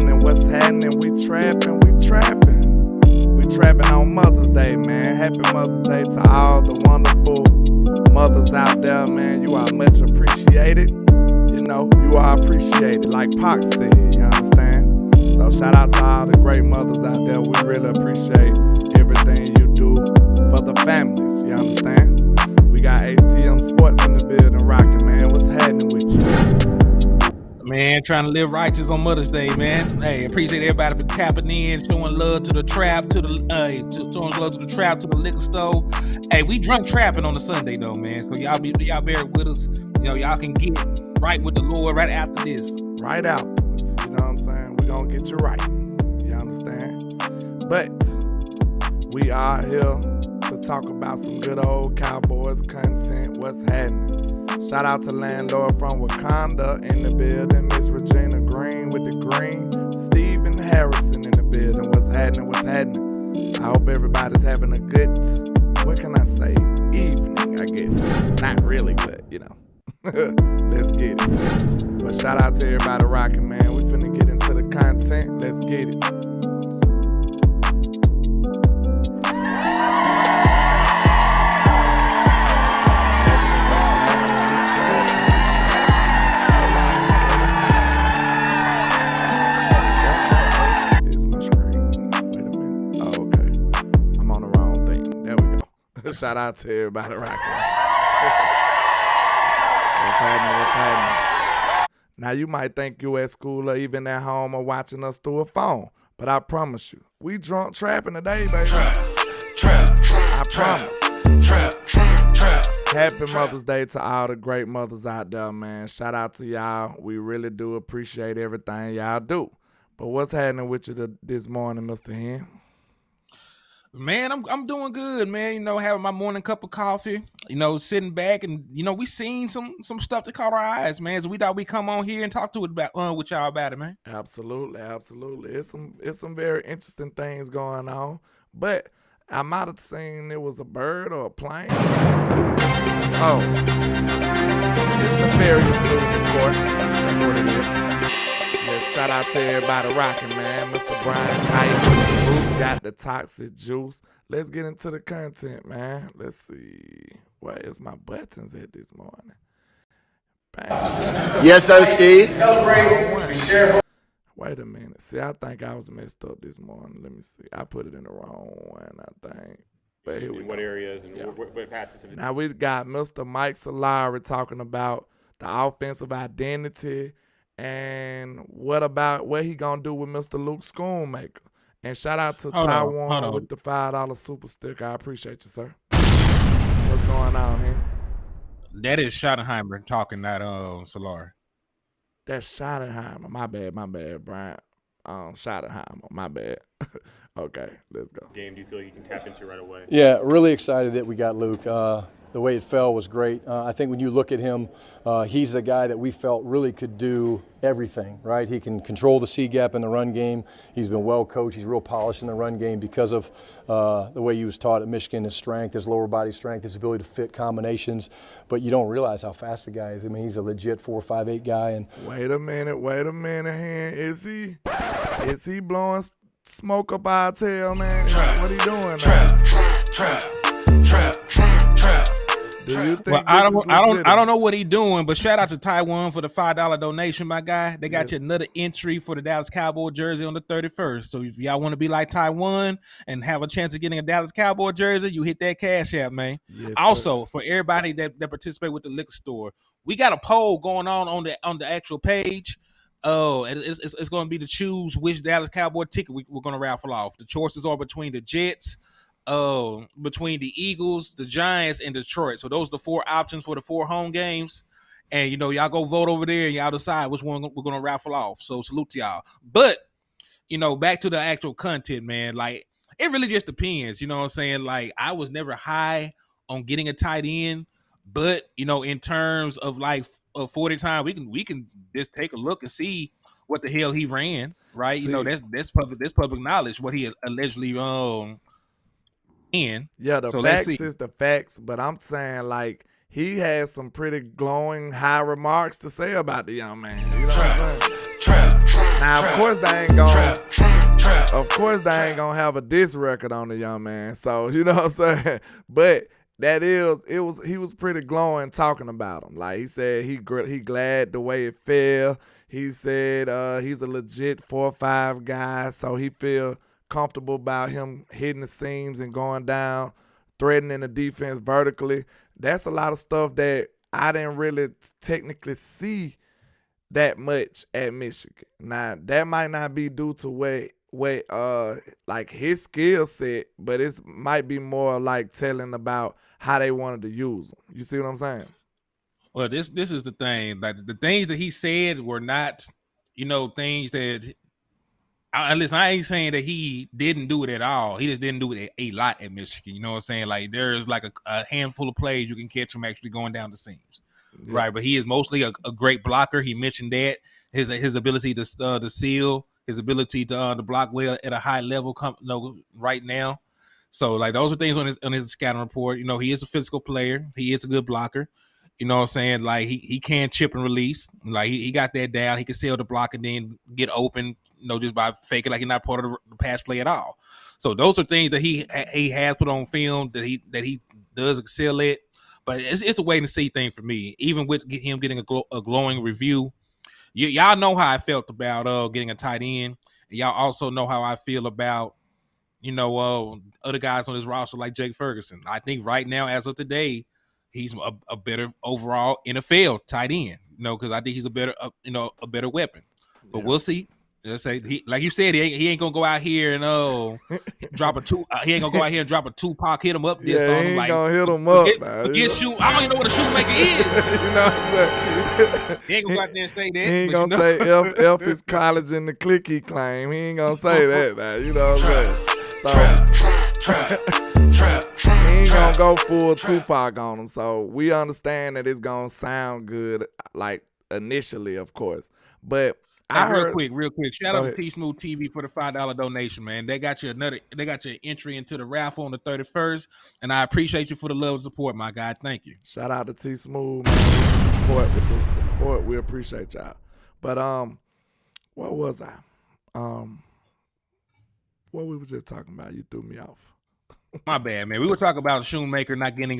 happening? What's happening? We trapping, we trapping. We trapping on Mother's Day, man. Happy Mother's Day to all the wonderful mothers out there, man. You are much appreciated. You know, you are appreciated, like Pac said, you understand? So shout out to all the great mothers out there. We really appreciate everything you do for the families, you understand? We got HTM Sports in the building rocking, man. What's happening with you? Man, trying to live righteous on Mother's Day, man. Hey, appreciate everybody for tapping in, showing love to the trap, to the liquor store. Hey, we drunk trapping on the Sunday though, man. So y'all bear with us. You know, y'all can get right with the Lord right after this. Right afterwards, you know what I'm saying? We're gonna get you right. You understand? But we are here to talk about some good old Cowboys content. What's happening? Shout out to Landlord from Wakanda in the building. Miss Regina Green with the green. Stephen Harrison in the building. What's happening? What's happening? I hope everybody's having a good, what can I say, evening, I guess. Not really, but, you know. Let's get it. But shout out to everybody rocking, man. We finna get into the content. Let's get it. Shout out to everybody rocking. What's happening? Now you might think you at school or even at home or watching us through a phone, but I promise you, we drunk trapping today, baby. Trap. I promise. Trap. Happy Mother's Day to all the great mothers out there, man. Shout out to y'all. We really do appreciate everything y'all do. But what's happening with you this morning, Mr. Hen? Man, I'm doing good, man. You know, having my morning cup of coffee, you know, sitting back and, you know, we seen some stuff that caught our eyes, man. So we thought we'd come on here and talk to it about with y'all about it, man. Absolutely. It's some very interesting things going on. But I might have seen it was a bird or a plane. Oh. It's nefarious news, of course. That's what it is. Yes, shout out to everybody rocking, man. Mr. Brian Kite, Bruce got the toxic juice. Let's get into the content, man. Let's see. Where is my buttons at this morning? Bang. Yes, sir, Steve. Celebrate. Wait a minute. See, I think I was messed up this morning. Let me see. I put it in the wrong one, I think. But here we go. What areas and what passes? Now we got Mr. Mike Solari talking about the offensive identity and what he gonna do with Mr. Luke Schoonmaker. And shout out to Taiwan with the $5 super sticker. I appreciate you, sir. What's going on here? That is Schottenheimer talking, not Solari. That's Schottenheimer. My bad, Brian. Schottenheimer. My bad. Okay, let's go. Game, do you feel you can tap into right away? Yeah, really excited that we got Luke. The way it fell was great. I think when you look at him, he's a guy that we felt really could do everything, right? He can control the C gap in the run game. He's been well coached. He's real polished in the run game because of the way he was taught at Michigan, his strength, his lower body strength, his ability to fit combinations. But you don't realize how fast the guy is. I mean, he's a legit 4.58 guy. And wait a minute, Hen. Is he blowing smoke up our tail, man? What he doing? Trap. Do you think well, I don't know what he doing, but shout out to Taiwan for the $5 donation, my guy. They got you another entry for the Dallas Cowboy jersey on the 31st. So if y'all want to be like Taiwan and have a chance of getting a Dallas Cowboy jersey, you hit that cash app, man. Yes, also, for everybody that participate with the liquor store, we got a poll going on the actual page. Oh, it's going to be to choose which Dallas Cowboy ticket we're going to raffle off. The choices are between the Jets, between the Eagles, the Giants, and Detroit. So those are the 4 options for the 4 home games. And, you know, y'all go vote over there and y'all decide which one we're going to raffle off. So salute to y'all. But, you know, back to the actual content, man. Like, it really just depends. You know what I'm saying? Like, I was never high on getting a tight end. But, you know, in terms of like 40 time, we can just take a look and see what the hell he ran, right? See, you know, that's public knowledge what he allegedly in. Yeah, the facts is the facts, but I'm saying like he has some pretty glowing high remarks to say about the young man. You know what I'm saying? Now, of course, they ain't gonna. Of course, they ain't gonna have a diss record on the young man. So you know what I'm saying. But he was pretty glowing talking about him. Like he said, he glad the way it fell. He said he's a legit 4-5 guy, so he feel comfortable about him hitting the seams and going down, threatening the defense vertically. That's a lot of stuff that I didn't really technically see that much at Michigan. Now, that might not be due to what like his skill set, but it might be more like telling about how they wanted to use him. You see what I'm saying? Well, this is the thing. Like the things that he said were not, things that. Listen, I ain't saying that he didn't do it at all. He just didn't do it a lot at Michigan. You know what I'm saying? Like there's like a handful of plays you can catch him actually going down the seams, right? But he is mostly a great blocker. He mentioned that his ability to seal, his ability to block well at a high level, right now. So like those are things on his scouting report. He is a physical player. He is a good blocker. You know what I'm saying? Like he can chip and release. Like he got that down. He can seal the block and then get open. Just by faking like he's not part of the pass play at all. So those are things that he has put on film that he does excel at. But it's a wait and see thing for me. Even with him getting a glowing review, y'all know how I felt about getting a tight end. And y'all also know how I feel about other guys on his roster like Jake Ferguson. I think right now, as of today, he's a better overall NFL tight end. Because I think he's a better weapon. But we'll see. Let's say like you said, he ain't gonna go out here and drop a two. He ain't gonna go out here and drop a Tupac, hit him up. This on him, ain't like gonna hit him up. Shoe. I don't even know what a shoemaker is. You know what I'm saying? He ain't gonna go out there and say that. He ain't gonna say F is college in the click he claim. He ain't gonna say that. Now, you know what I'm saying? So he ain't gonna go full Tupac on him. So we understand that it's gonna sound good, like initially, of course, but. Real quick. Shout out to T Smooth TV for the $5 donation, man. They got you entry into the raffle on the 31st, and I appreciate you for the love and support, my guy. Thank you. Shout out to T Smooth, man, with the support. We appreciate y'all. But what was I? What we were just talking about? You threw me off. My bad, man. We were talking about Shoemaker not getting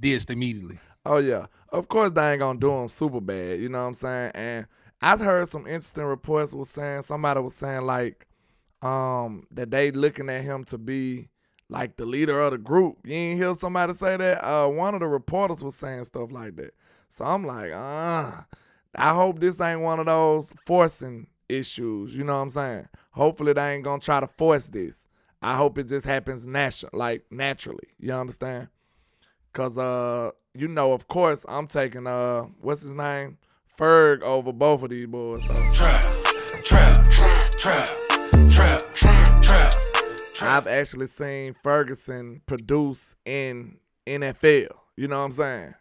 dissed immediately. Oh yeah, of course they ain't gonna do him super bad. You know what I'm saying? And I've heard some interesting reports somebody was saying like that they looking at him to be like the leader of the group. You ain't hear somebody say that? One of the reporters was saying stuff like that. So I'm like, I hope this ain't one of those forcing issues. You know what I'm saying? Hopefully they ain't gonna try to force this. I hope it just happens naturally. You understand? Cause of course I'm taking what's his name? Ferg over both of these boys. So. Trap. I've actually seen Ferguson produce in NFL. You know what I'm saying?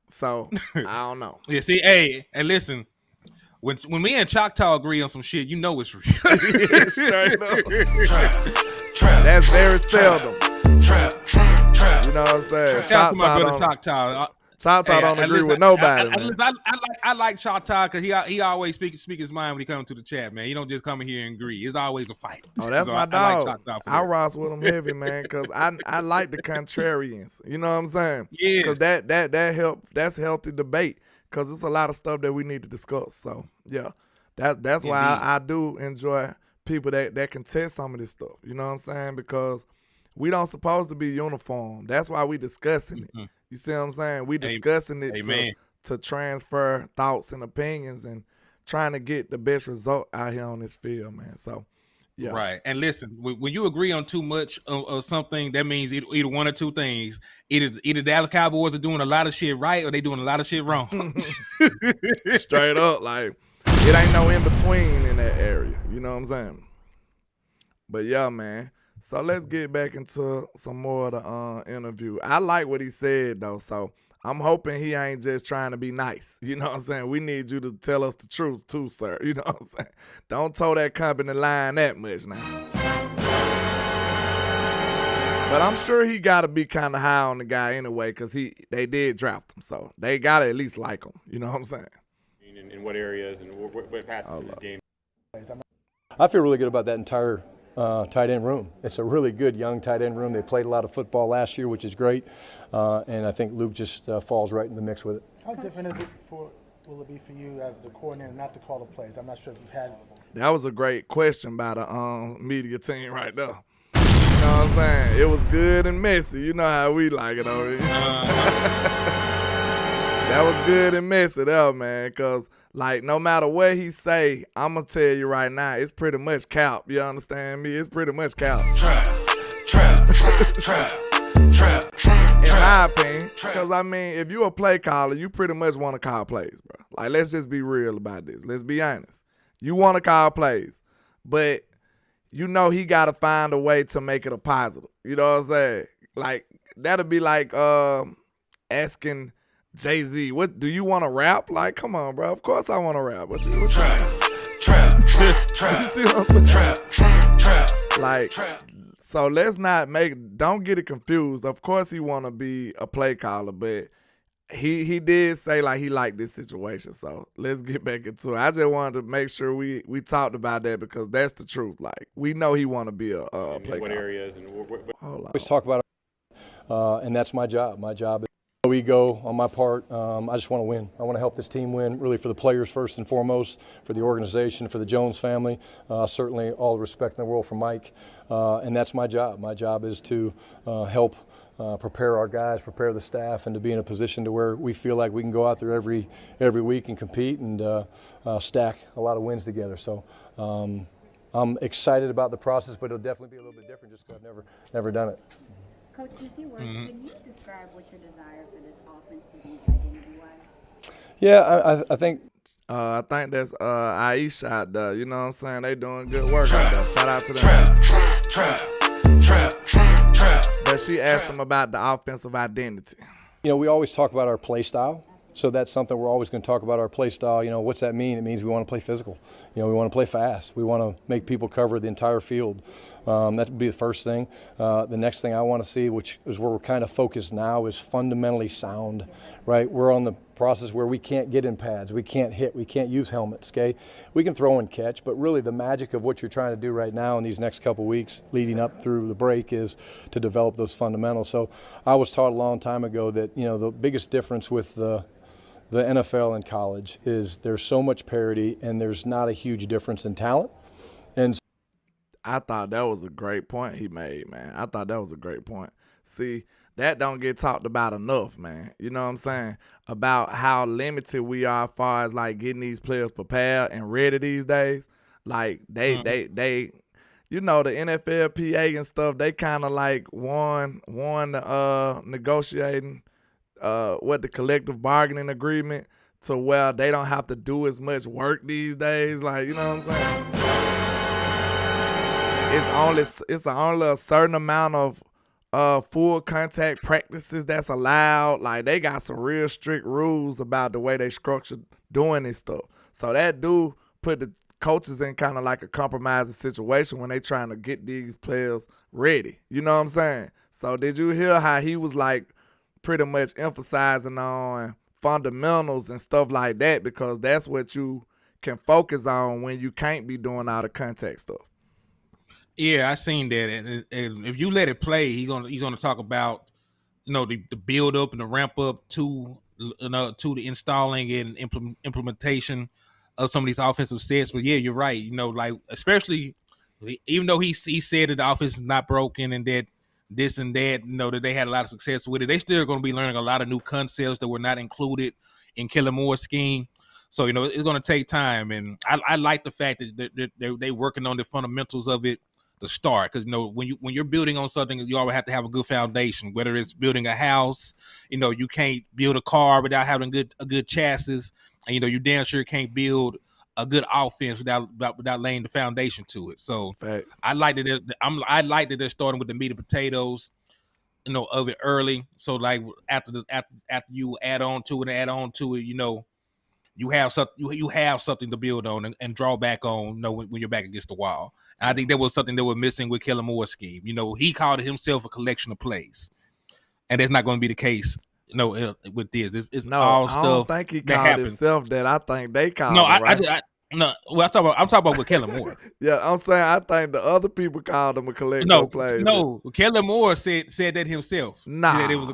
So I don't know. Yeah, see, hey, listen. When me and Choctaw agree on some shit, you know it's real. Straight up. That's very seldom. You know what I'm saying? Shout out to my brother Choctaw. Choctaw don't agree with nobody, man. I like Choctaw because he always speak his mind when he comes to the chat, man. He don't just come in here and agree. It's always a fight. Oh, that's my dog. I rock with him heavy, man, because I like the contrarians. You know what I'm saying? Yeah. Because that's healthy debate because it's a lot of stuff that we need to discuss. So, yeah, that's why I do enjoy people that can test some of this stuff. You know what I'm saying? Because we don't supposed to be uniform. That's why we discussing it. Mm-hmm. You see what I'm saying? We discussing it to transfer thoughts and opinions and trying to get the best result out here on this field, man. So, yeah. Right. And listen, when you agree on too much of something, that means either one or two things. Either Dallas Cowboys are doing a lot of shit right or they doing a lot of shit wrong. Straight up. Like, it ain't no in between in that area. You know what I'm saying? But, yeah, man. So let's get back into some more of the interview. I like what he said, though, so I'm hoping he ain't just trying to be nice. You know what I'm saying? We need you to tell us the truth, too, sir. You know what I'm saying? Don't toe that company line that much now. But I'm sure he got to be kind of high on the guy anyway because they did draft him, so they got to at least like him. You know what I'm saying? In what areas and what passes in his game? I feel really good about that entire tight end room. It's a really good young tight end room. They played a lot of football last year, which is great, and I think Luke just falls right in the mix with it. How different is it will it be for you as the coordinator not to call the plays? I'm not sure if you've had. That was a great question by the media team right there. You know what I'm saying? It was good and messy. You know how we like it over here. That was good and messy there, man, because, like, no matter what he say, I'm going to tell you right now, it's pretty much cap. You understand me? It's pretty much cap. Trap. In my opinion, because, I mean, if you a play caller, you pretty much want to call plays, bro. Like, let's just be real about this. Let's be honest. You want to call plays, but you know he got to find a way to make it a positive. You know what I'm saying? Like, that'll be like asking Jay-Z, what do you want to rap? Like, come on, bro. Of course I want to rap. What you Trap. You see what I'm saying? Trap. Like, so let's not don't get it confused. Of course he want to be a play caller, but he did say, like, he liked this situation. So let's get back into it. I just wanted to make sure we talked about that because that's the truth. Like, we know he want to be a play what caller. areas and Hold on. Always talk about it, and that's my job. My job is no ego on my part. I just want to win. I want to help this team win, really for the players first and foremost, for the organization, for the Jones family. Certainly all the respect in the world for Mike, and that's my job. My job is to help prepare our guys, prepare the staff, and to be in a position to where we feel like we can go out there every week and compete and stack a lot of wins together. So I'm excited about the process, but it'll definitely be a little bit different just because I've never done it. Coach, in a few words, can you describe what your desire for this offense to be identity-wise? Yeah, I think I think that's Aisha out there. You know what I'm saying? They doing good work out there. Shout out to them. Trap. But she asked them about the offensive identity. you know, we always talk about our play style. So that's something we're always going to talk about, our play style. You know, what's that mean? It means we want to play physical. You know, we want to play fast. We want to make people cover the entire field. That would be the first thing. The next thing I want to see, which is where we're kind of focused now, is fundamentally sound, right? We're on the process where we can't get in pads. We can't hit. We can't use helmets, okay? We can throw and catch, but really the magic of what you're trying to do right now in these next couple weeks leading up through the break is to develop those fundamentals. So I was taught a long time ago that, you know, the biggest difference with the NFL and college is there's so much parity and there's not a huge difference in talent. And I thought that was a great point he made, man. I thought that was a great point. See, that don't get talked about enough, man. You know what I'm saying? About how limited we are as far as, like, getting these players prepared and ready these days. Like, they you know, the NFLPA and stuff, they kind of, like, won the negotiating the collective bargaining agreement to where they don't have to do as much work these days. Like, you know what I'm saying? It's only a certain amount of full contact practices that's allowed. Like, they got some real strict rules about the way they structure doing this stuff. So that do put the coaches in kind of like a compromising situation when they trying to get these players ready. You know what I'm saying? So did you hear how he was, like, pretty much emphasizing on fundamentals and stuff like that, because that's what you can focus on when you can't be doing all the contact stuff. Yeah, I seen that. And if you let it play, he's gonna talk about, you know, the build up and the ramp up to the installing and implementation of some of these offensive sets. But yeah, you're right. You know, like, especially even though he said that the offense is not broken and that this and that, you know, that they had a lot of success with it, they still going to be learning a lot of new concepts that were not included in Kellen Moore's scheme. So, you know, it's going to take time. And I like the fact that they're working on the fundamentals of it to start. Because, you know, when you're building on something, you always have to have a good foundation. Whether it's building a house, you know, you can't build a car without having a good chassis. And, you know, you damn sure can't build a good offense without laying the foundation to it. So Facts. I like that they're starting with the meat and potatoes, you know, of it early. So, like, after you add on to it, you know, you have something to build on and draw back on, you know, when you're back against the wall. And I think that was something that was missing with Kellen Moore's scheme. You know, he called it himself a collection of plays, and that's not going to be the case. No, with this, it's all stuff. I don't think he that called happens. himself that. I think they called No, it, right? No, well, I'm talking about with Kellen Moore. Yeah, I'm saying I think the other people called him a collector No, plays. no, Kellen Moore said that himself. Nah. That it was.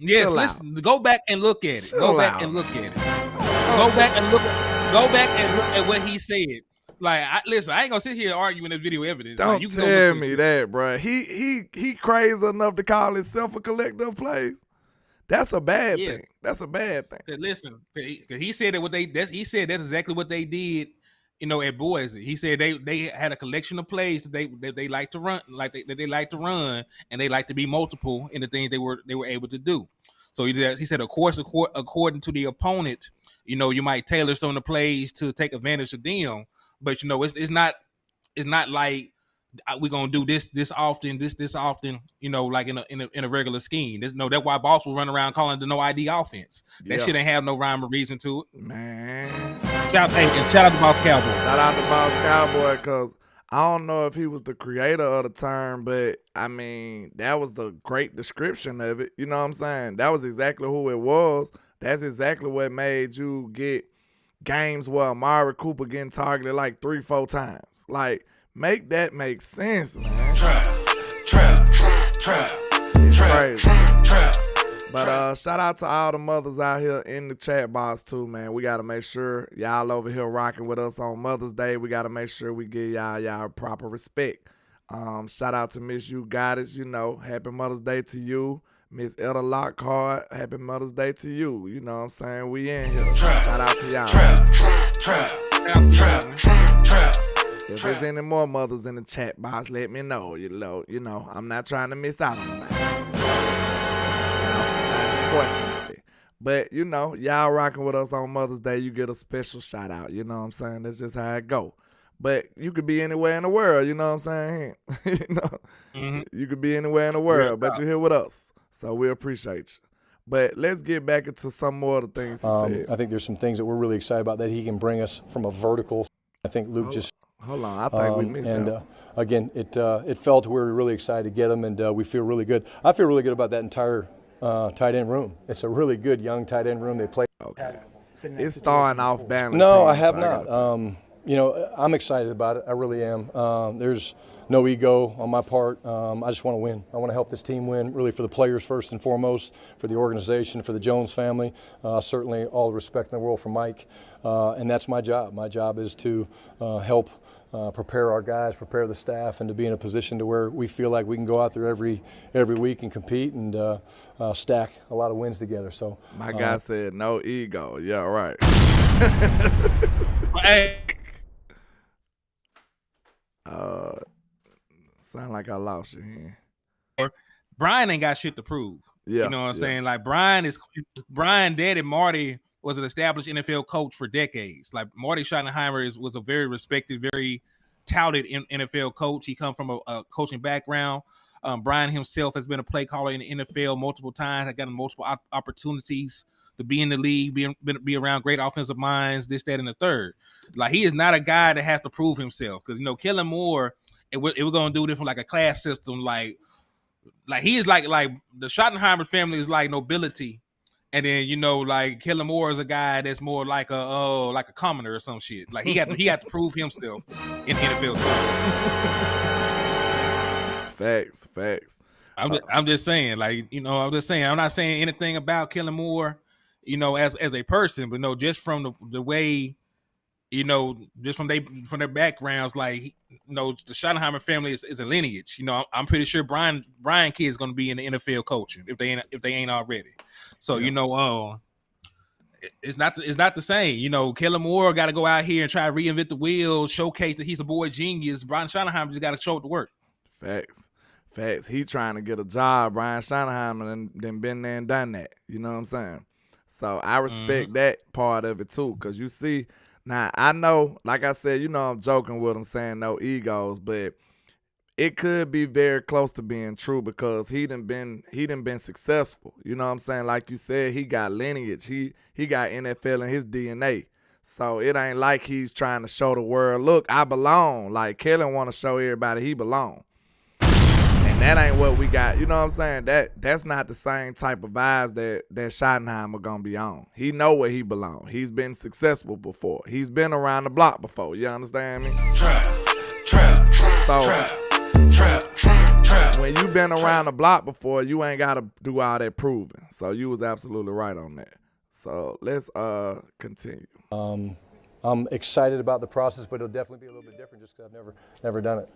Yes, Chill listen. Go back and look at it. Chill Go back out. and look at it. Go back and look at what he said. Like, listen, I ain't gonna sit here arguing the video evidence. Don't like, you can tell me that, bro. He crazy enough to call himself a collector of plays. That's a bad thing. That's a bad thing. Listen, cause he said that he said that's exactly what they did. At Boise, he said they had a collection of plays that they like to run, they like to run, and they like to be multiple in the things they were able to do. So he said, of course, according to the opponent, you might tailor some of the plays to take advantage of them, but it's not like we're gonna do this often, like in a regular scheme. That's why Boss will run around calling it the no ID offense. That shit ain't have no rhyme or reason to it. Man. Shout out to Boss Cowboy. Shout out to Boss Cowboy, because I don't know if he was the creator of the term, but I mean, that was the great description of it. You know what I'm saying? That was exactly who it was. That's exactly what made you get games where Amari Cooper getting targeted like 3-4 times. Like, make that make sense, man. Trap. It's crazy. But shout out to all the mothers out here in the chat box too, man. We got to make sure y'all over here rocking with us on Mother's Day. We got to make sure we give y'all proper respect. Shout out to Miss You Goddess, happy Mother's Day to you. Miss Etta Lockhart, happy Mother's Day to you. You know what I'm saying? We in here. Shout out to y'all. Trap. If there's any more mothers in the chat box, let me know. I'm not trying to miss out on nobody. Unfortunately. But, y'all rocking with us on Mother's Day, you get a special shout out. You know what I'm saying? That's just how it go. But you could be anywhere in the world, you know what I'm saying? You could be anywhere in the world, but you're here with us. So we appreciate you. But let's get back into some more of the things he said. I think there's some things that we're really excited about that he can bring us from a vertical. I think Luke Hold on, I think we missed that. Again, it felt we were really excited to get him, and we feel really good. I feel really good about that entire tight end room. It's a really good young tight end room. They play. Okay. It's starting off balanced. No, I have not. I'm excited about it. I really am. There's no ego on my part. I just want to win. I want to help this team win, really for the players first and foremost, for the organization, for the Jones family. Certainly all the respect in the world for Mike. And that's my job. My job is to help prepare our guys, prepare the staff, and to be in a position to where we feel like we can go out there every week and compete and stack a lot of wins together. So my guy said no ego. Yeah, right. Hey. Sound like I lost you here. Brian ain't got shit to prove. Yeah, you know what I'm saying? Like Brian Daddy Marty was an established NFL coach for decades. Like Marty Schottenheimer was a very respected, very touted NFL coach. He come from a coaching background. Brian himself has been a play caller in the NFL multiple times. I got multiple opportunities to be in the league, be around great offensive minds, this, that, and the third. Like, he is not a guy that has to prove himself, because Kellen Moore, it we're gonna do this from like a class system. Like he is like the Schottenheimer family is like nobility, and then like Kellen Moore is a guy that's more like a commoner or some shit. Like he had to prove himself in NFL schools. Facts. I'm just saying, I'm not saying anything about Kellen Moore, as a person, but just from the way, just from their backgrounds, like, the Schottenheimer family is a lineage. I'm pretty sure Brian kid is going to be in the NFL coaching if they ain't already. So it's not the same. Kellen Moore got to go out here and try to reinvent the wheel, showcase that he's a boy genius. Brian Schottenheimer just got to show it to work. Facts. He trying to get a job. Brian Schottenheimer then been there and done that. You know what I'm saying? So I respect that part of it too, because you see. Now, I know, like I said, I'm joking with him saying no egos, but it could be very close to being true, because he done been successful. You know what I'm saying? Like you said, he got lineage. He got NFL in his DNA. So it ain't like he's trying to show the world, look, I belong. Like Kellen want to show everybody he belong. And And that ain't what we got. You know what I'm saying? That's not the same type of vibes that Schottenheimer gonna be on. He know where he belong. He's been successful before. He's been around the block before. You understand me? Trap. When you been around the block before, you ain't gotta do all that proving. So you was absolutely right on that. So let's continue. I'm excited about the process, but it'll definitely be a little bit different just because I've never done it.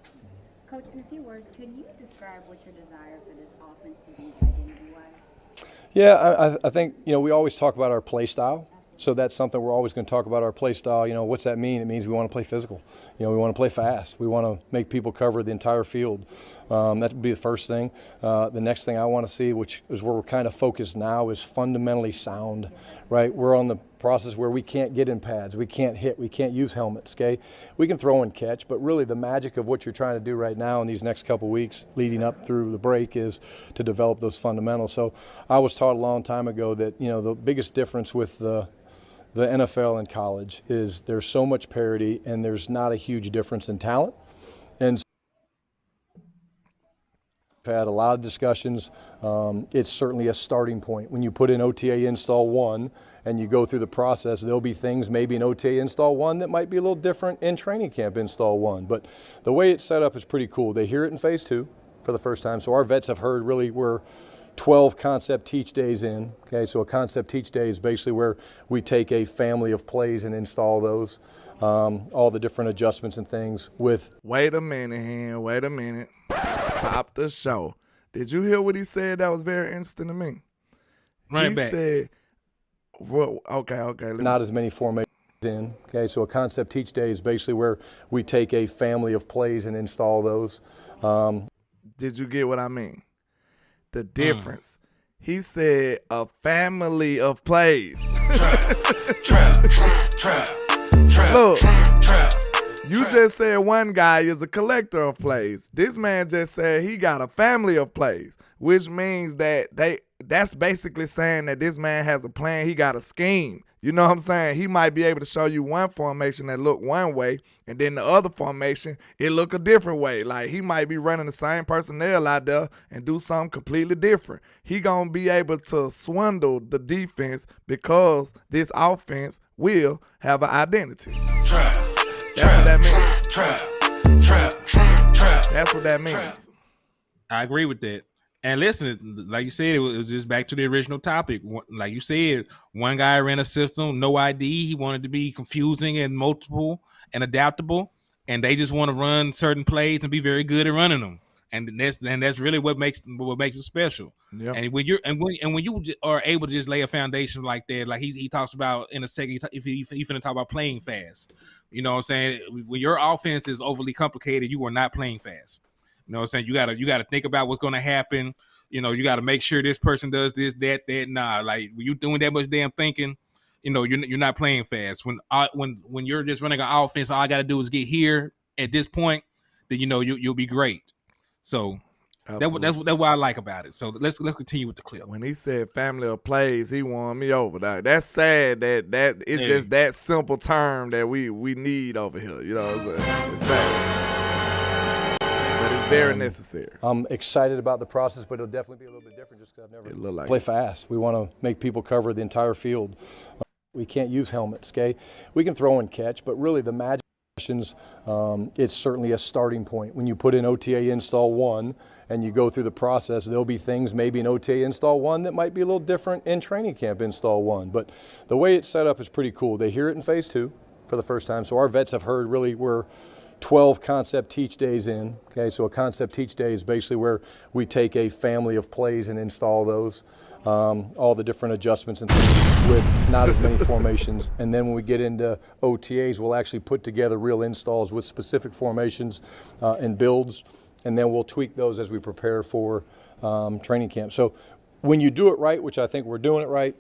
Coach, in a few words, can you describe what your desire for this offense to be identity-wise? Yeah, I think, we always talk about our play style. So that's something we're always going to talk about, our play style. What's that mean? It means we want to play physical. We want to play fast. We want to make people cover the entire field. That would be the first thing. The next thing I want to see, which is where we're kind of focused now, is fundamentally sound, right? We're on the process where we can't get in pads. We can't hit. We can't use helmets, okay? We can throw and catch, but really the magic of what you're trying to do right now in these next couple weeks leading up through the break is to develop those fundamentals. So I was taught a long time ago that, the biggest difference with the NFL and college is there's so much parity and there's not a huge difference in talent. And so I've had a lot of discussions. It's certainly a starting point. When you put in OTA install 1 and you go through the process, there'll be things maybe in OTA install 1 that might be a little different in training camp install 1. But the way it's set up is pretty cool. They hear it in phase 2 for the first time. So our vets have heard really we're 12 concept teach days in. Okay, so a concept teach day is basically where we take a family of plays and install those, all the different adjustments and things with. Wait a minute, Hen. Wait a minute. Stop the show. Did you hear what he said? That was very interesting to me. Running back. He said, well, okay. Not as many formations in. Okay, so a concept teach day is basically where we take a family of plays and install those. Did you get what I mean? The difference. He said a family of plays. Look, you just said one guy is a collector of plays. This man just said he got a family of plays, which means that that's basically saying that this man has a plan. He got a scheme. You know what I'm saying? He might be able to show you one formation that look one way, and then the other formation, it look a different way. Like he might be running the same personnel out there and do something completely different. He gonna be able to swindle the defense because this offense will have an identity. That's what that means. That's what that means. I agree with that. And listen, like you said, it was just back to the original topic. Like you said, one guy ran a system, no ID. He wanted to be confusing and multiple and adaptable, and they just want to run certain plays and be very good at running them. And that's really what makes it special. Yep. And when you are able to just lay a foundation like that, like he talks about in a second, if he finna talk about playing fast, you know what I'm saying? When your offense is overly complicated, you are not playing fast. You know what I'm saying? You gotta think about what's gonna happen. You gotta make sure this person does this, that. Nah, like when you doing that much damn thinking, you're not playing fast. When you're just running an offense, all I gotta do is get here at this point, then you'll be great. So that's what I like about it. So let's continue with the clip. When he said family of plays, he won me over. That's sad that it's just that simple term that we need over here. You know what I'm saying? It's sad. Very necessary. I'm excited about the process, but it'll definitely be a little bit different just because I've never played fast. We want to make people cover the entire field. We can't use helmets, okay? We can throw and catch, but really the magic questions, it's certainly a starting point. When you put in OTA install 1 and you go through the process, there'll be things maybe in OTA install 1 that might be a little different in training camp install 1. But the way it's set up is pretty cool. They hear it in phase 2 for the first time. So our vets have heard really we're 12 concept teach days in. Okay, so a concept teach day is basically where we take a family of plays and install those, all the different adjustments and things with not as many formations. And then when we get into OTAs, we'll actually put together real installs with specific formations and builds, and then we'll tweak those as we prepare for training camp. So when you do it right, which I think we're doing it right,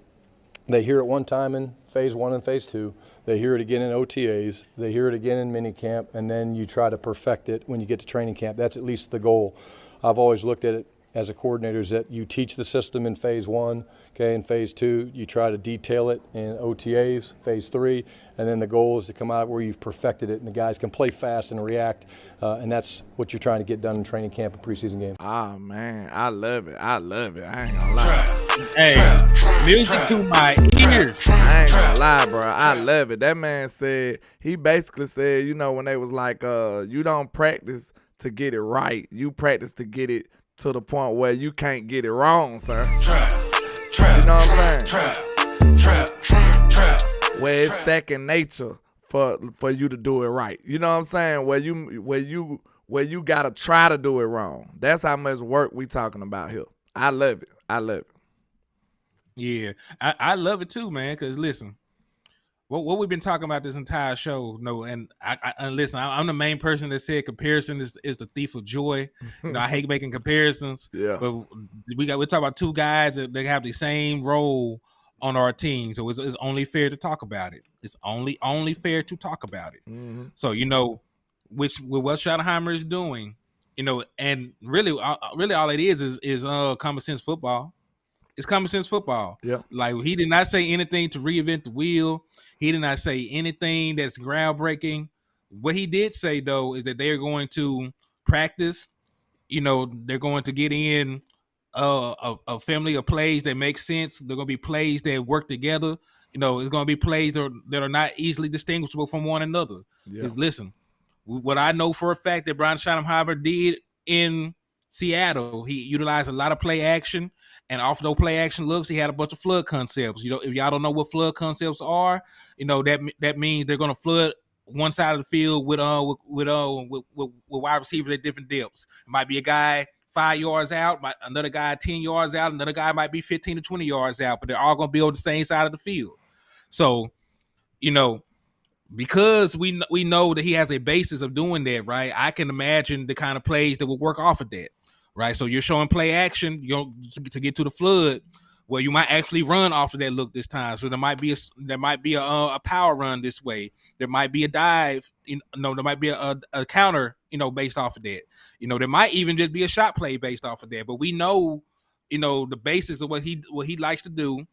they hear it one time in phase 1 and phase 2. They hear it again in OTAs. They hear it again in minicamp, and then you try to perfect it when you get to training camp. That's at least the goal. I've always looked at it as a coordinator is that you teach the system in phase 1, okay, in phase 2, you try to detail it in OTAs, phase 3, and then the goal is to come out where you've perfected it and the guys can play fast and react, and that's what you're trying to get done in training camp and preseason games. Ah, man, I love it. I ain't gonna lie. Hey, music to my ears. I ain't gonna lie, bro. I love it. That man said, he basically said, you know, when they was like, you don't practice to get it right. You practice to get it to the point where you can't get it wrong, sir. You know what I'm saying? Where it's second nature for you to do it right. You know what I'm saying? Where you gotta try to do it wrong. That's how much work we talking about here. I love it. I love it. Yeah, I love it too, man. Because listen, what we've been talking about this entire show, and listen, I'm the main person that said comparison is the thief of joy. You know, I hate making comparisons. Yeah. But we're talking about two guys that they have the same role on our team, so it's only fair to talk about it. It's only fair to talk about it. Mm-hmm. So you know, with what Schottenheimer is doing, you know, and really all it is common sense football. It's common sense football. Yeah. Like, he did not say anything to reinvent the wheel. He did not say anything that's groundbreaking. What he did say, though, is that they're going to practice. You know, they're going to get in a family of plays that make sense. They're going to be plays that work together. You know, it's going to be plays that are not easily distinguishable from one another. Yeah. Listen, what I know for a fact that Brian Schottenheimer did in Seattle, he utilized a lot of play action, and off those play action looks, he had a bunch of flood concepts. You know, if y'all don't know what flood concepts are, you know that means they're gonna flood one side of the field with wide receivers at different depths. It might be a guy 5 yards out, another guy 10 yards out, another guy might be 15 to 20 yards out, but they're all gonna be on the same side of the field. So, you know, because we know that he has a basis of doing that, right? I can imagine the kind of plays that will work off of that. Right, so you're showing play action, to get to the flood, where you might actually run off of that look this time. So there might be a power run this way. There might be a dive, there might be a counter, based off of that. There might even just be a shot play based off of that. But we know, the basis of what he likes to do.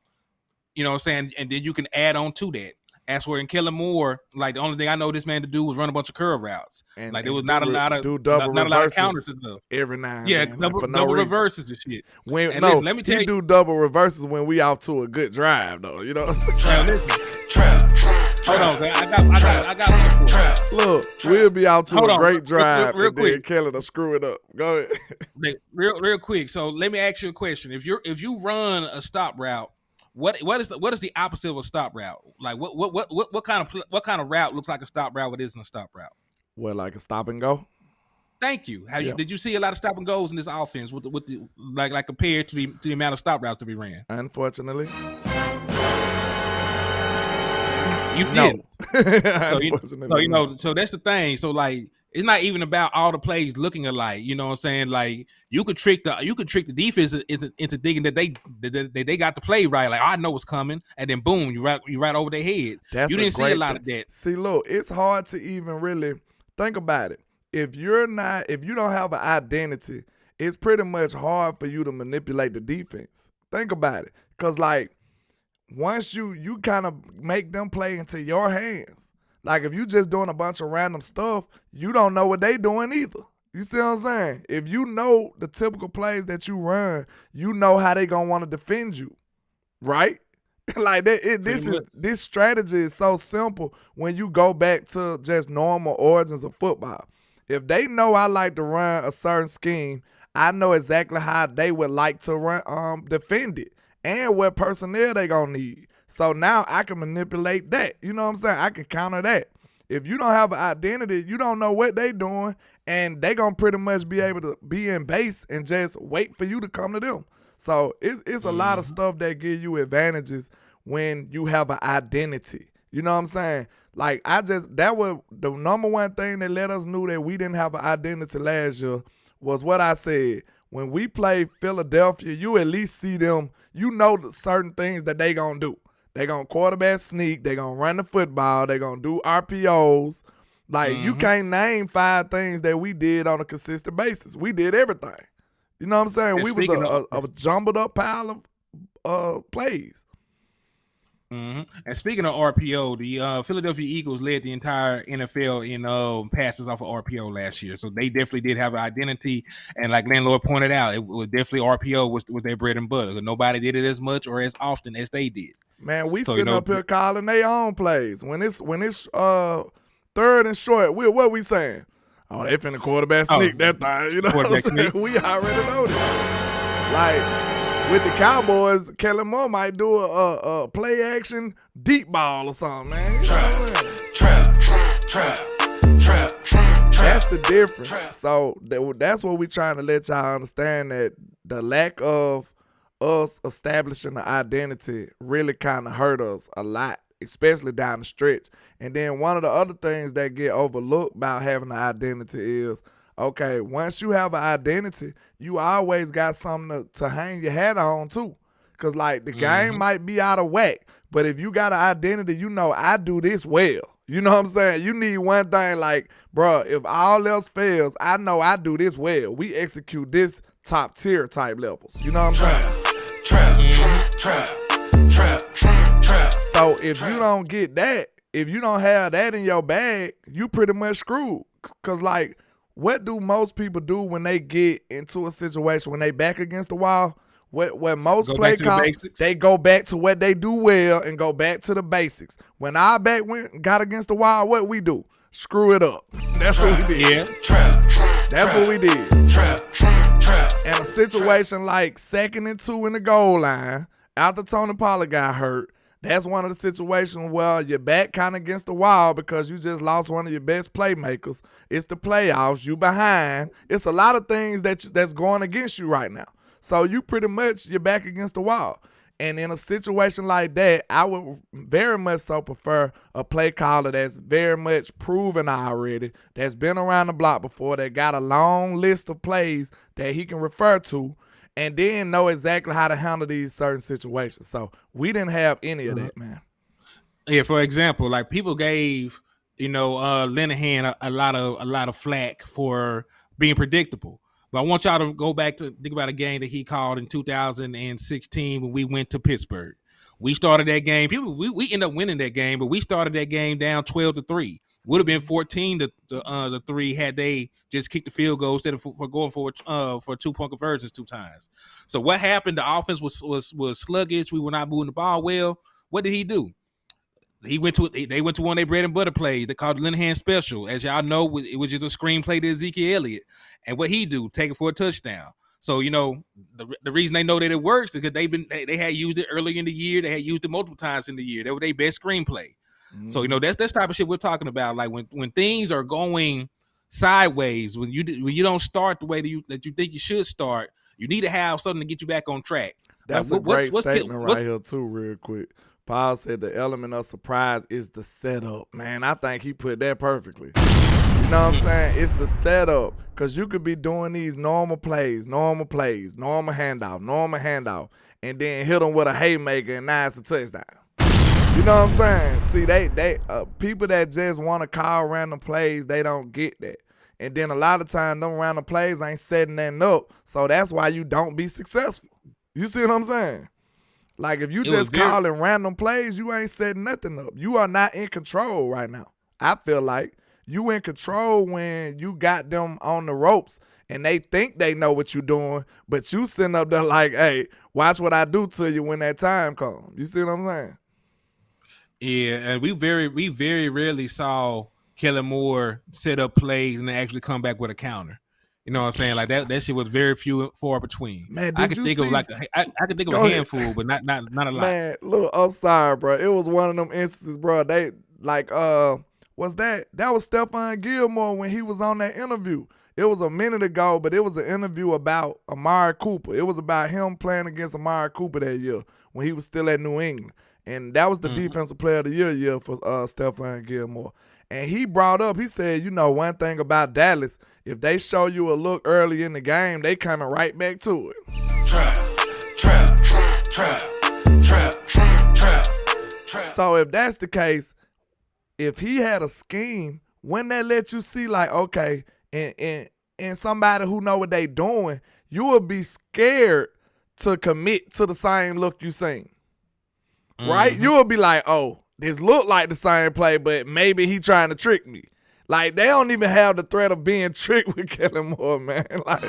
You know what I'm saying, and then you can add on to that. As for in Kellen Moore, like the only thing I know this man to do was run a bunch of curve routes. And like there was not a lot of counters and stuff. Every now and then. Double reverses and shit. Listen, let me tell you, do double reverses when we out to a good drive though. You know. Hold on, man. I got one for you. Look, we'll be out to a great drive, real quick. Then Kellen will screw it up. Go ahead. Real quick. So let me ask you a question. If you run a stop route. What is the opposite of a stop route? Like what kind of route looks like a stop route? What isn't a stop route? Well, like a stop and go. Thank you. Did you see a lot of stop and goes in this offense with the like compared to the amount of stop routes to be ran? Unfortunately, you did. So that's the thing. So like. It's not even about all the plays looking alike. You know what I'm saying? Like you could trick the defense into thinking that they got the play right. Like I know what's coming, and then boom, you right over their head. You didn't see a lot of that. See, look, it's hard to even really think about it. If you don't have an identity, it's pretty much hard for you to manipulate the defense. Think about it, because like once you kind of make them play into your hands. Like, if you just doing a bunch of random stuff, you don't know what they doing either. You see what I'm saying? If you know the typical plays that you run, you know how they going to want to defend you, right? Like, this strategy is so simple when you go back to just normal origins of football. If they know I like to run a certain scheme, I know exactly how they would like to run, defend it and what personnel they going to need. So now I can manipulate that. You know what I'm saying? I can counter that. If you don't have an identity, you don't know what they doing, and they going to pretty much be able to be in base and just wait for you to come to them. So it's a lot of stuff that give you advantages when you have an identity. You know what I'm saying? Like, that was the number one thing that let us know that we didn't have an identity last year was what I said. When we play Philadelphia, you at least see them, you know the certain things that they going to do. They going to quarterback sneak. They going to run the football. They going to do RPOs. Like, you can't name 5 things that we did on a consistent basis. We did everything. You know what I'm saying? And We was speaking a jumbled up pile of plays. And speaking of RPO, the Philadelphia Eagles led the entire NFL in passes off of RPO last year, so they definitely did have an identity. And like Landlord pointed out, it was definitely RPO was their bread and butter. Nobody did it as much or as often as they did. Man, we sitting up here calling their own plays. When it's third and short, what we saying? Oh, they finna quarterback sneak that thing. You know what I'm saying? We already know that. Like, with the Cowboys, Kellen Moore might do a play action deep ball or something, man. Trap. That's the difference. So that's what we trying to let y'all understand, that the lack of us establishing the identity really kind of hurt us a lot, especially down the stretch. And then one of the other things that get overlooked about having an identity is, okay, once you have an identity, you always got something to hang your hat on too. Because, like, the game might be out of whack, but if you got an identity, you know, I do this well. You know what I'm saying? You need one thing, like, bro, if all else fails, I know I do this well. We execute this top tier type levels. You know what I'm saying? So if you don't get that, if you don't have that in your bag, you pretty much screwed. Because, like, what do most people do when they get into a situation, when they back against the wall? What most play calls, they go back to what they do well and go back to the basics. When our back got against the wall, what we do? Screw it up. That's what we did. That's what we did. And a situation like 2nd and 2 in the goal line, after Tony Pollard got hurt, that's one of the situations where you're back kind of against the wall because you just lost one of your best playmakers. It's the playoffs. You behind. It's a lot of things that's going against you right now. So you pretty much, you're back against the wall. And in a situation like that, I would very much so prefer a play caller that's very much proven already, that's been around the block before, that got a long list of plays that he can refer to, and then know exactly how to handle these certain situations. So we didn't have any of that, man. Yeah, for example, like people gave, Linehan a lot of flack for being predictable. But I want y'all to go back to think about a game that he called in 2016 when we went to Pittsburgh. We started that game. We ended up winning that game, but we started that game down 12-3. Would have been 14-3 had they just kicked the field goal instead of going for 2-point conversions 2 times. So what happened? The offense was sluggish. We were not moving the ball well. What did he do? They went to one of their bread and butter plays. They called Linehan special. As y'all know, it was just a screenplay to Ezekiel Elliott. And what he do? Take it for a touchdown. So, the reason they know that it works is because they had used it early in the year. They had used it multiple times in the year. They were their best screenplay. Mm-hmm. So, that's type of shit we're talking about. Like when things are going sideways, when you don't start the way that you think you should start, you need to have something to get you back on track. That's a great statement right here too, real quick. Paul said the element of surprise is the setup. Man, I think he put that perfectly. You know what I'm saying? It's the setup. Because you could be doing these normal plays, normal handoff, and then hit them with a haymaker and now it's a touchdown. You know what I'm saying? See, they people that just want to call random plays, they don't get that. And then a lot of times, them random plays ain't setting that up. So that's why you don't be successful. You see what I'm saying? Like, if you just calling random plays, you ain't setting nothing up. You are not in control right now. I feel like you in control when you got them on the ropes and they think they know what you're doing, but you sitting up there like, hey, watch what I do to you when that time comes. You see what I'm saying? Yeah, and we very rarely saw Kellen Moore set up plays and then actually come back with a counter. You know what I'm saying? Like that shit was very far between. Man, I could think of a handful, but not a lot. Man, look, I'm sorry, bro. It was one of them instances, bro. They was that was Stephon Gilmore when he was on that interview. It was a minute ago, but it was an interview about Amari Cooper. It was about him playing against Amari Cooper that year when he was still at New England. And that was the defensive player of the year for Stephon Gilmore. And he brought up, he said, one thing about Dallas, if they show you a look early in the game, they coming right back to it. Trap. So if that's the case, if he had a scheme, wouldn't that let you see, like, okay, and somebody who know what they doing, you will be scared to commit to the same look you seen. Right? You will be like, oh, this look like the same play, but maybe he trying to trick me. Like, they don't even have the threat of being tricked with Kellen Moore, man. Like,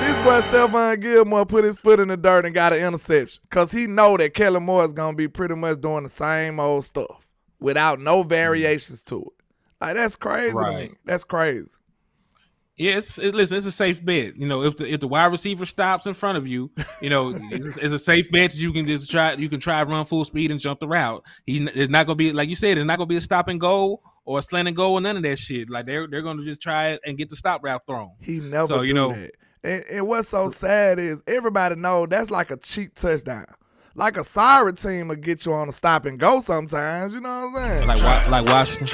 this boy Stephon Gilmore put his foot in the dirt and got an interception because he know that Kellen Moore is going to be pretty much doing the same old stuff without no variations to it. Like, that's crazy to me. That's crazy. Yes, listen, it's a safe bet. You know, if the wide receiver stops in front of you, you know, it's a safe bet that you can just try. You can try run full speed and jump the route. It's not gonna be, like you said, it's not gonna be a stop and go or a slant and go or none of that shit. Like they're gonna just try it and get the stop route thrown. He never do that. And what's so sad is everybody know that's like a cheap touchdown. Like a sorry team will get you on a stop and go sometimes. You know what I'm saying? Like Washington.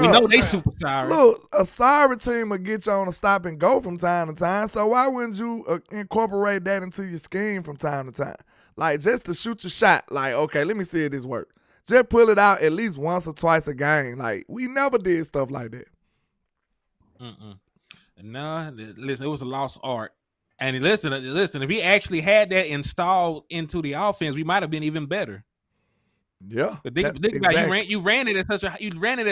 We know they super sorry. Look, a sorry team will get you on a stop and go from time to time. So why wouldn't you incorporate that into your scheme from time to time? Like, just to shoot your shot. Like, okay, let me see if this works. Just pull it out at least once or twice a game. Like, we never did stuff like that. No, listen, it was a lost art. And listen, if he actually had that installed into the offense, we might have been even better. Yeah, but think about you ran it at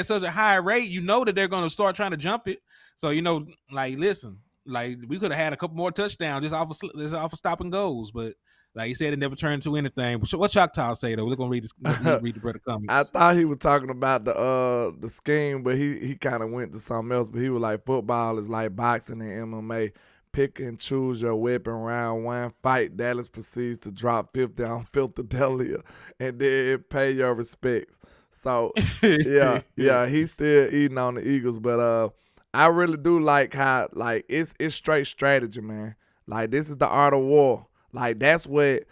such a high rate. You know that they're going to start trying to jump it. So you know, like, listen, like we could have had a couple more touchdowns just off of stop and goes. But like you said, it never turned into anything. But what Choctaw say though? We're gonna read the brother comments. I thought he was talking about the scheme, but he kind of went to something else. But he was like, football is like boxing and MMA. Pick and choose your weapon round one. Fight. Dallas proceeds to drop 50 on Philadelphia and then pay your respects. So, yeah, he's still eating on the Eagles. But I really do like how, like, it's straight strategy, man. Like, this is the art of war. Like, that's what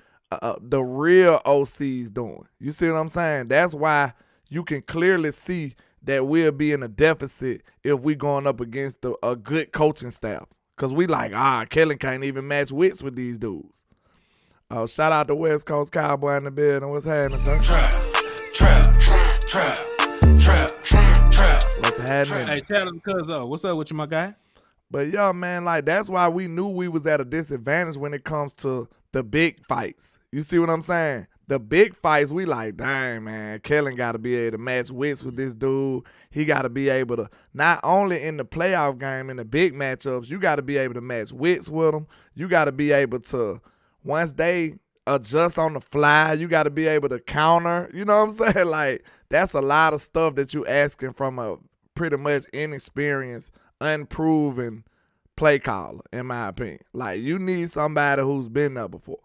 the real OC's doing. You see what I'm saying? That's why you can clearly see that we'll be in a deficit if we going up against a good coaching staff. Because we like, Kellen can't even match wits with these dudes. Shout out to West Coast Cowboy in the building. What's happening, sir? Trap. What's happening? Hey, shout out to Cuzzo. What's up with you, my guy? But yeah, man, like, that's why we knew we was at a disadvantage when it comes to the big fights. You see what I'm saying? The big fights, we like, dang, man, Kellen got to be able to match wits with this dude. He got to be able to, not only in the playoff game, in the big matchups, you got to be able to match wits with them. You got to be able to, once they adjust on the fly, you got to be able to counter. You know what I'm saying? Like, that's a lot of stuff that you asking from a pretty much inexperienced, unproven play caller, in my opinion. Like, you need somebody who's been there before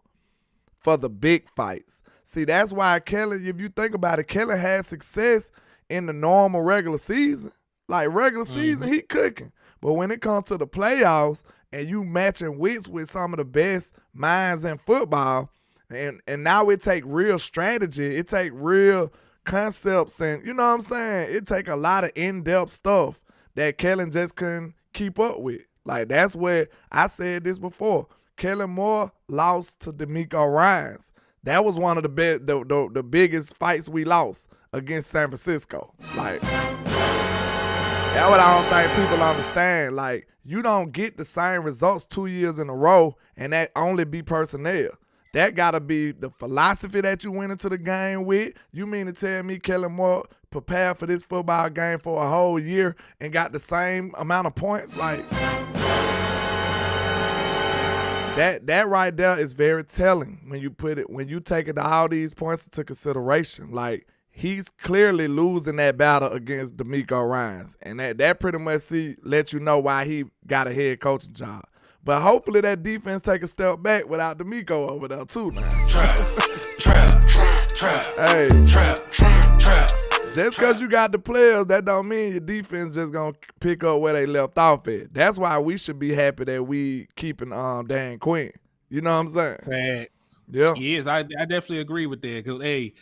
for the big fights. See, that's why Kellen, if you think about it, Kellen had success in the normal regular season. Like, regular season, he cooking. But when it comes to the playoffs and you matching wits with some of the best minds in football, and now it take real strategy, it take real concepts, and you know what I'm saying? It take a lot of in-depth stuff that Kellen just couldn't keep up with. Like, that's where I said this before. Kellen Moore lost to D'Amico Ryans. That was one of the biggest fights we lost against San Francisco. Like, that's what I don't think people understand. Like, you don't get the same results 2 years in a row and that only be personnel. That got to be the philosophy that you went into the game with. You mean to tell me Kellen Moore prepared for this football game for a whole year and got the same amount of points? Like, That right there is very telling when you take all these points into consideration. Like, he's clearly losing that battle against D'Amico Ryans. And that pretty much let you know why he got a head coaching job. But hopefully that defense take a step back without D'Amico over there too now. Hey. Just because you got the players, that don't mean your defense just going to pick up where they left off at. That's why we should be happy that we keeping Dan Quinn. You know what I'm saying? Facts. Yeah. Yes, I definitely agree with that. Because, hey,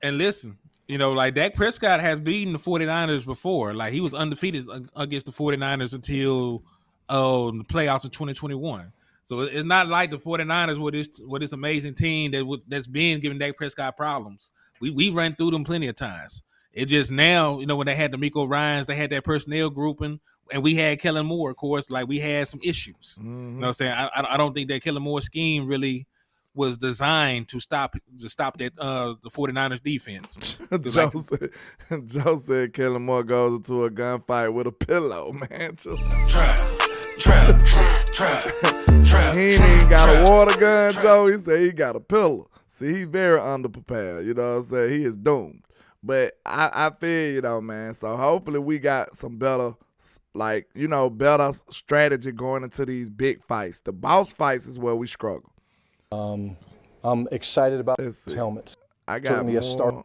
and listen, you know, like, Dak Prescott has beaten the 49ers before. Like, he was undefeated against the 49ers until the playoffs in 2021. So it's not like the 49ers were this amazing team that's been giving Dak Prescott problems. We ran through them plenty of times. It just now, when they had the Miko Ryans, they had that personnel grouping, and we had Kellen Moore, of course. Like, we had some issues. You know what I'm saying? I don't think that Kellen Moore scheme really was designed to stop that the 49ers defense. Joe said Kellen Moore goes into a gunfight with a pillow, man. He ain't even got a water gun, Joe. He said he got a pillow. See, he very underprepared. You know what I'm saying? He is doomed. But I feel you though, man. So hopefully we got some better, better strategy going into these big fights. The boss fights is where we struggle. I'm excited about these helmets. I got certainly a start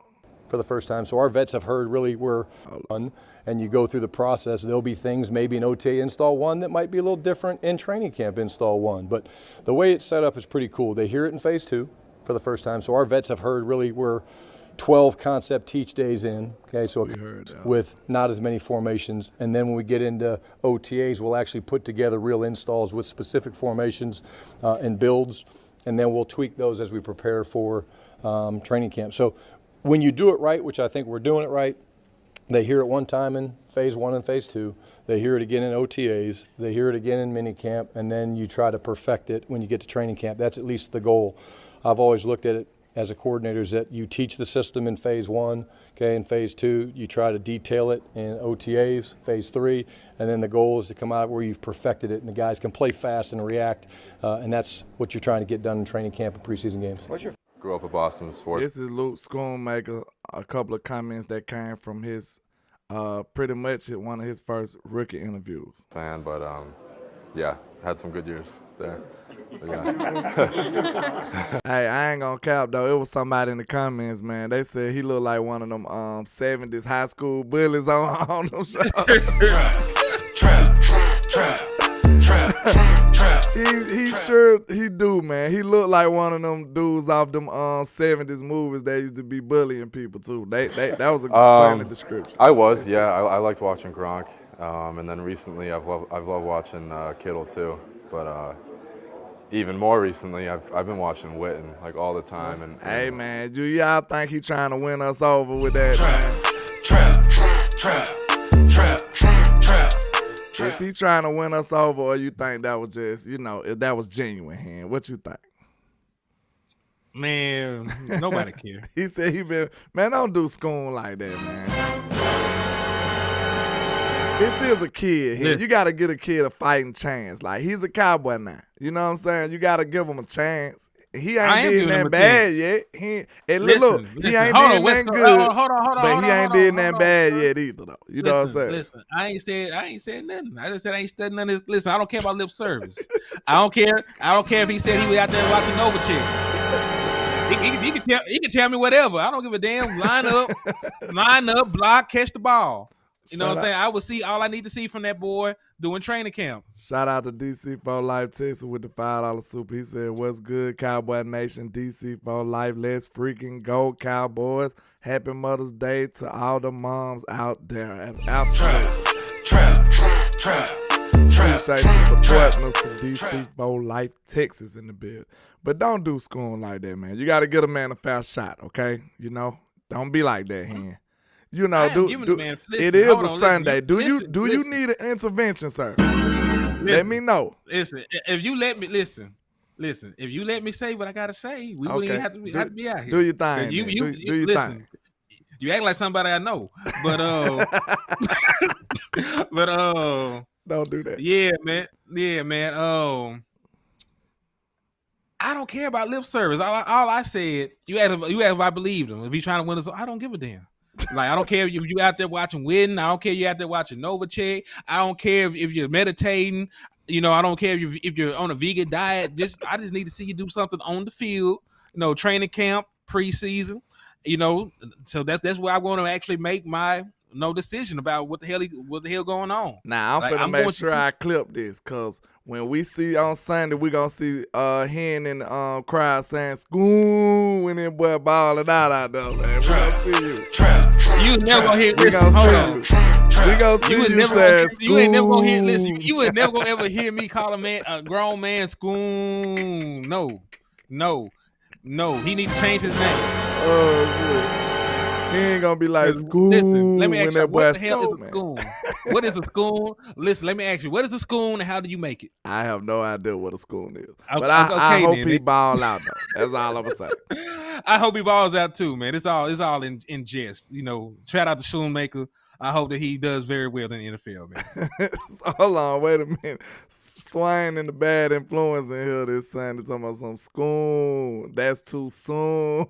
for the first time. So our vets have heard really we're on, and you go through the process. There'll be things maybe in OTA install 1 that might be a little different in training camp install 1. But the way it's set up is pretty cool. They hear it in phase 2 for the first time. So our vets have heard really we're 12 concept teach days in, okay, so with not as many formations. And then when we get into OTAs, we'll actually put together real installs with specific formations and builds, and then we'll tweak those as we prepare for training camp. So when you do it right, which I think we're doing it right, they hear it one time in phase 1 and phase 2, they hear it again in OTAs, they hear it again in minicamp, and then you try to perfect it when you get to training camp. That's at least the goal. I've always looked at it as a coordinator is that you teach the system in phase 1, okay, in phase 2, you try to detail it in OTAs, phase 3, and then the goal is to come out where you've perfected it and the guys can play fast and react, and that's what you're trying to get done in training camp and preseason games. Grew up a Boston sports. This is Luke Schoonmaker, a couple of comments that came from his, pretty much one of his first rookie interviews. Fan, but yeah, had some good years there. Yeah. Hey, I ain't gonna cap though. It was somebody in the comments, man. They said he looked like one of them 70s high school bullies on them shows. He sure he do, man. He looked like one of them dudes off them 70s movies that used to be bullying people too. That was a funny description. I liked watching Gronk, and then recently I've loved watching Kittle too, but. Even more recently, I've been watching Witten like all the time. And hey man, do y'all think he trying to win us over with that? Trap. Is he trying to win us over, or you think that was just, if that was genuine? Hand, what you think? Man, nobody care. He said man, don't do Schoon like that, man. This is a kid here. You got to get a kid a fighting chance. Like, he's a cowboy now. You know what I'm saying? You got to give him a chance. He ain't did nothing bad yet. He ain't did nothing good. Hold on. But he ain't did nothing bad yet either, though. You know what I'm saying? Listen, I ain't said nothing. I just said I ain't said nothing. Listen, I don't care about lip service. I don't care if he said he was out there watching Novacek. He can tell me whatever. I don't give a damn. Line up, block, catch the ball. You know what I'm saying? I will see all I need to see from that boy doing training camp. Shout out to DC for Life Texas with the $5 super. He said, "What's good, Cowboy Nation? DC for Life. Let's freaking go, Cowboys. Happy Mother's Day to all the moms out there." Absolutely. Appreciate you supporting us to DC for Life Texas in the build. But don't do Schoon like that, man. You got to get a man a fast shot, okay? Don't be like that, hen. It is a Sunday. Do you need an intervention, sir? Let me know. Listen, if you let me if you let me say what I gotta say, we wouldn't even have to be out here. Do your thing. Do your thing. You act like somebody I know, but don't do that. Yeah, man. I don't care about lip service. All I said, you asked if I believed him. If he's trying to win us, I don't give a damn. Like, I don't care if you out there watching Witten. I don't care if you out there watching Novacek. I don't care if you're meditating. I don't care if you're on a vegan diet. I just need to see you do something on the field. Training camp, preseason. So that's where I want to actually make my decision about what the hell going on. Now I'm gonna make sure I clip this, cause when we see on Sunday, we gonna see Hen in the crowd saying "Schoon" when that boy balling out there, man. We gonna see you. You never gonna hear. Listen, hold on. We gonna see you saying "Schoon." You ain't never gonna hear. Listen, you ain't never gonna ever hear me call a grown man Schoon. No. He need to change his name. Oh shit. He ain't gonna be like school. Listen, let me when ask you, that boy what the hell is a School, schoon? What is a schoon? Listen, let me ask you, what is a schoon and how do you make it? I have no idea what a school is, Okay, but I hope then. he ball out though. That's all I'm gonna say. I hope he balls out too, man. It's all in jest. You know, shout out to Shoemaker. I hope that he does very well in the NFL, man. So, hold on, wait a minute. Swain and the bad influence in here this Sunday talking about some school. That's too soon.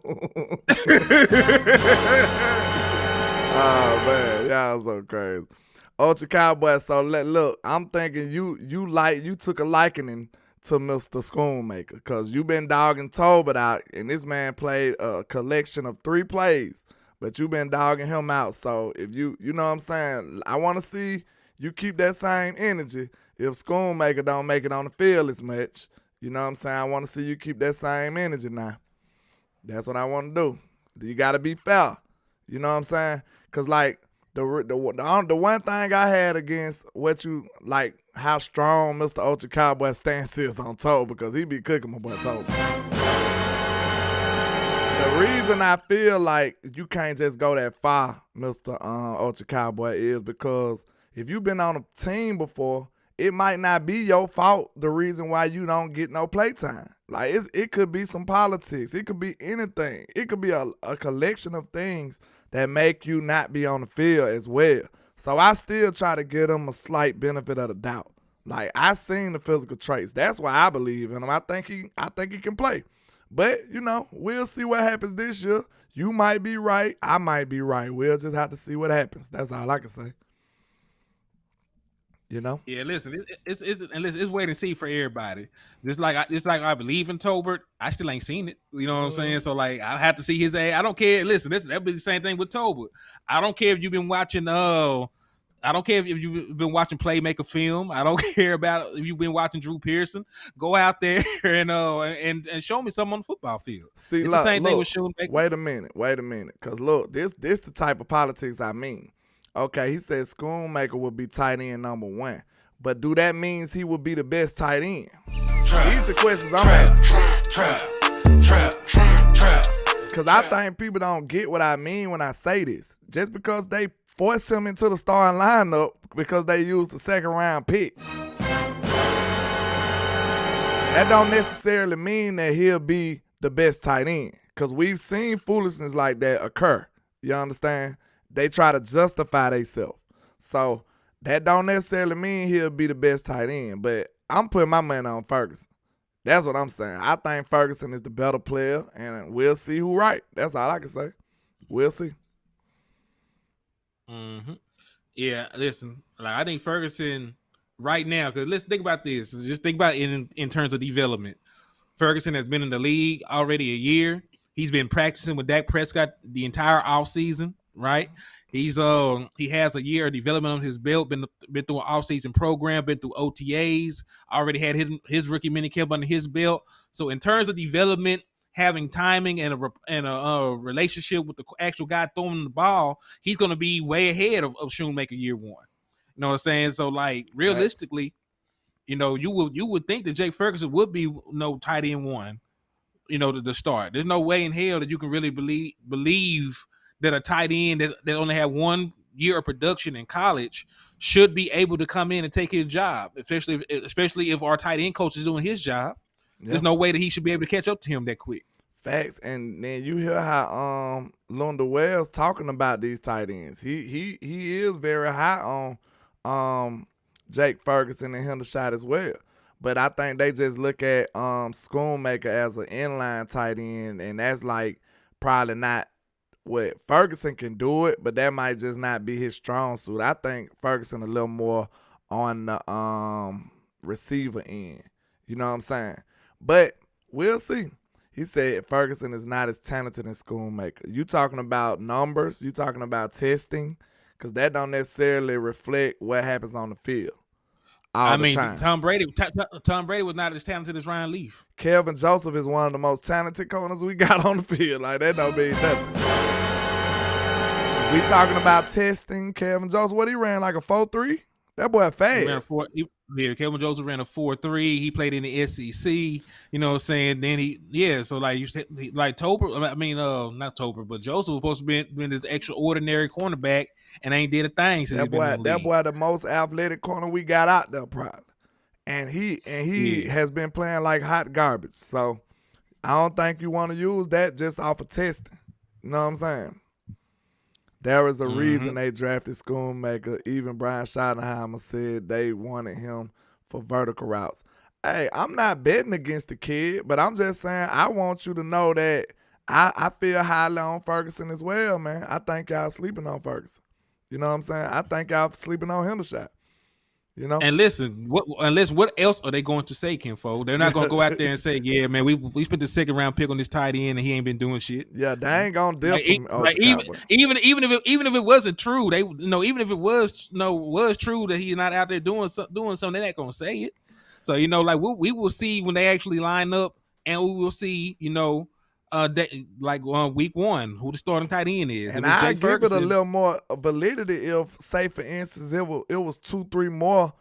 Oh man, y'all so crazy. Ultra Cowboy, so look, I'm thinking you took a liking to Mr. Schoonmaker because you been dogging Tolbert out, and this man played a collection of 3 plays, but you been dogging him out. So if you know what I'm saying, I want to see you keep that same energy. If Schoonmaker don't make it on the field as much, you know what I'm saying, I want to see you keep that same energy now. That's what I want to do. You got to be fair. You know what I'm saying? Because, like, the one thing I had against what you, like, how strong Mr. Ultra Cowboy stance is on Tobe, because he be cooking my boy Tobe. The reason I feel like you can't just go that far, Mr. Ultra Cowboy, is because if you've been on a team before, it might not be your fault the reason why you don't get no playtime. Like, it could be some politics. It could be anything. It could be a collection of things that make you not be on the field as well. So I still try to give him a slight benefit of the doubt. Like, I seen the physical traits. That's why I believe in him. I think he can play. But, you know, we'll see what happens this year. You might be right. I might be right. We'll just have to see what happens. That's all I can say. You know? Yeah, listen, it's wait and see for everybody. Just like I believe in Tolbert, I still ain't seen it. You know what I'm saying? So, like, I have to see his ass. I don't care. Listen, that'll be the same thing with Tolbert. I don't care if you've been watching I don't care if you've been watching Playmaker film. I don't care about if you've been watching Drew Pearson. Go out there and show me something on the football field. See, it's the same thing with Shoemaker. Wait a minute. Because, look, this the type of politics I mean. Okay, he said Schoonmaker would be tight end number 1. But do that means he would be the best tight end? These the questions I'm asking. Trap. Because I think people don't get what I mean when I say this. Just because they force him into the starting lineup because they used the 2nd round pick, that don't necessarily mean that he'll be the best tight end. Because we've seen foolishness like that occur. You understand? They try to justify themselves. So that don't necessarily mean he'll be the best tight end. But I'm putting my money on Ferguson. That's what I'm saying. I think Ferguson is the better player, and we'll see who right. That's all I can say. We'll see. Mm-hmm. Yeah, listen, like, I think Ferguson right now, because let's think about this. Just think about it in terms of development. Ferguson has been in the league already a year. He's been practicing with Dak Prescott the entire offseason. Right, he has a year of development on his belt. Been through an offseason program, been through OTAs. Already had his rookie minicamp under his belt. So in terms of development, having timing and a relationship with the actual guy throwing the ball, he's going to be way ahead of Shoemaker year 1. You know what I'm saying? So, like, realistically, you know, you would think that Jake Ferguson would be tight end 1. You know, to start. There's no way in hell that you can really believe that a tight end that only had 1 year of production in college should be able to come in and take his job, especially if our tight end coach is doing his job. Yep. There's no way that he should be able to catch up to him that quick. Facts. And then you hear how Lunda Wells talking about these tight ends. He is very high on Jake Ferguson and Hendershot as well. But I think they just look at Schoonmaker as an inline tight end, and that's like probably not what Ferguson can do it, but that might just not be his strong suit. I think Ferguson a little more on the receiver end. You know what I'm saying? But we'll see. He said Ferguson is not as talented as Schoonmaker. You talking about numbers? You talking about testing? Because that don't necessarily reflect what happens on the field. Tom Brady was not as talented as Ryan Leaf. Kelvin Joseph is one of the most talented corners we got on the field. Like, that don't mean nothing. We talking about testing. Kelvin Joseph, what he ran, like a 4.3? That boy fast. Yeah, Kelvin Joseph ran a 4.3. He played in the SEC. You know what I'm saying? Then so like you said, like Toper. I mean, not Toper, but Joseph was supposed to be this extraordinary cornerback, and ain't did a thing since he's been in the That league. boy, the most athletic corner we got out there, probably. And he has been playing like hot garbage. So I don't think you want to use that just off of testing. You know what I'm saying? There is a reason they drafted Schoonmaker. Even Brian Schottenheimer said they wanted him for vertical routes. Hey, I'm not betting against the kid, but I'm just saying I want you to know that I feel highly on Ferguson as well, man. I think y'all sleeping on Ferguson. You know what I'm saying? I think y'all sleeping on Hendershot. You know? And listen, what else are they going to say, Kinfo? They're not going to go out there and say, "Yeah, man, we spent the second round pick on this tight end and he ain't been doing shit." Yeah, they ain't gonna diss him. Even if it wasn't true, even if it was true that he's not out there doing something, they're not going to say it. So like we will see when they actually line up, and we will see week one who the starting tight end is. And I give it a little more validity if, say, for instance, it was 2-3 more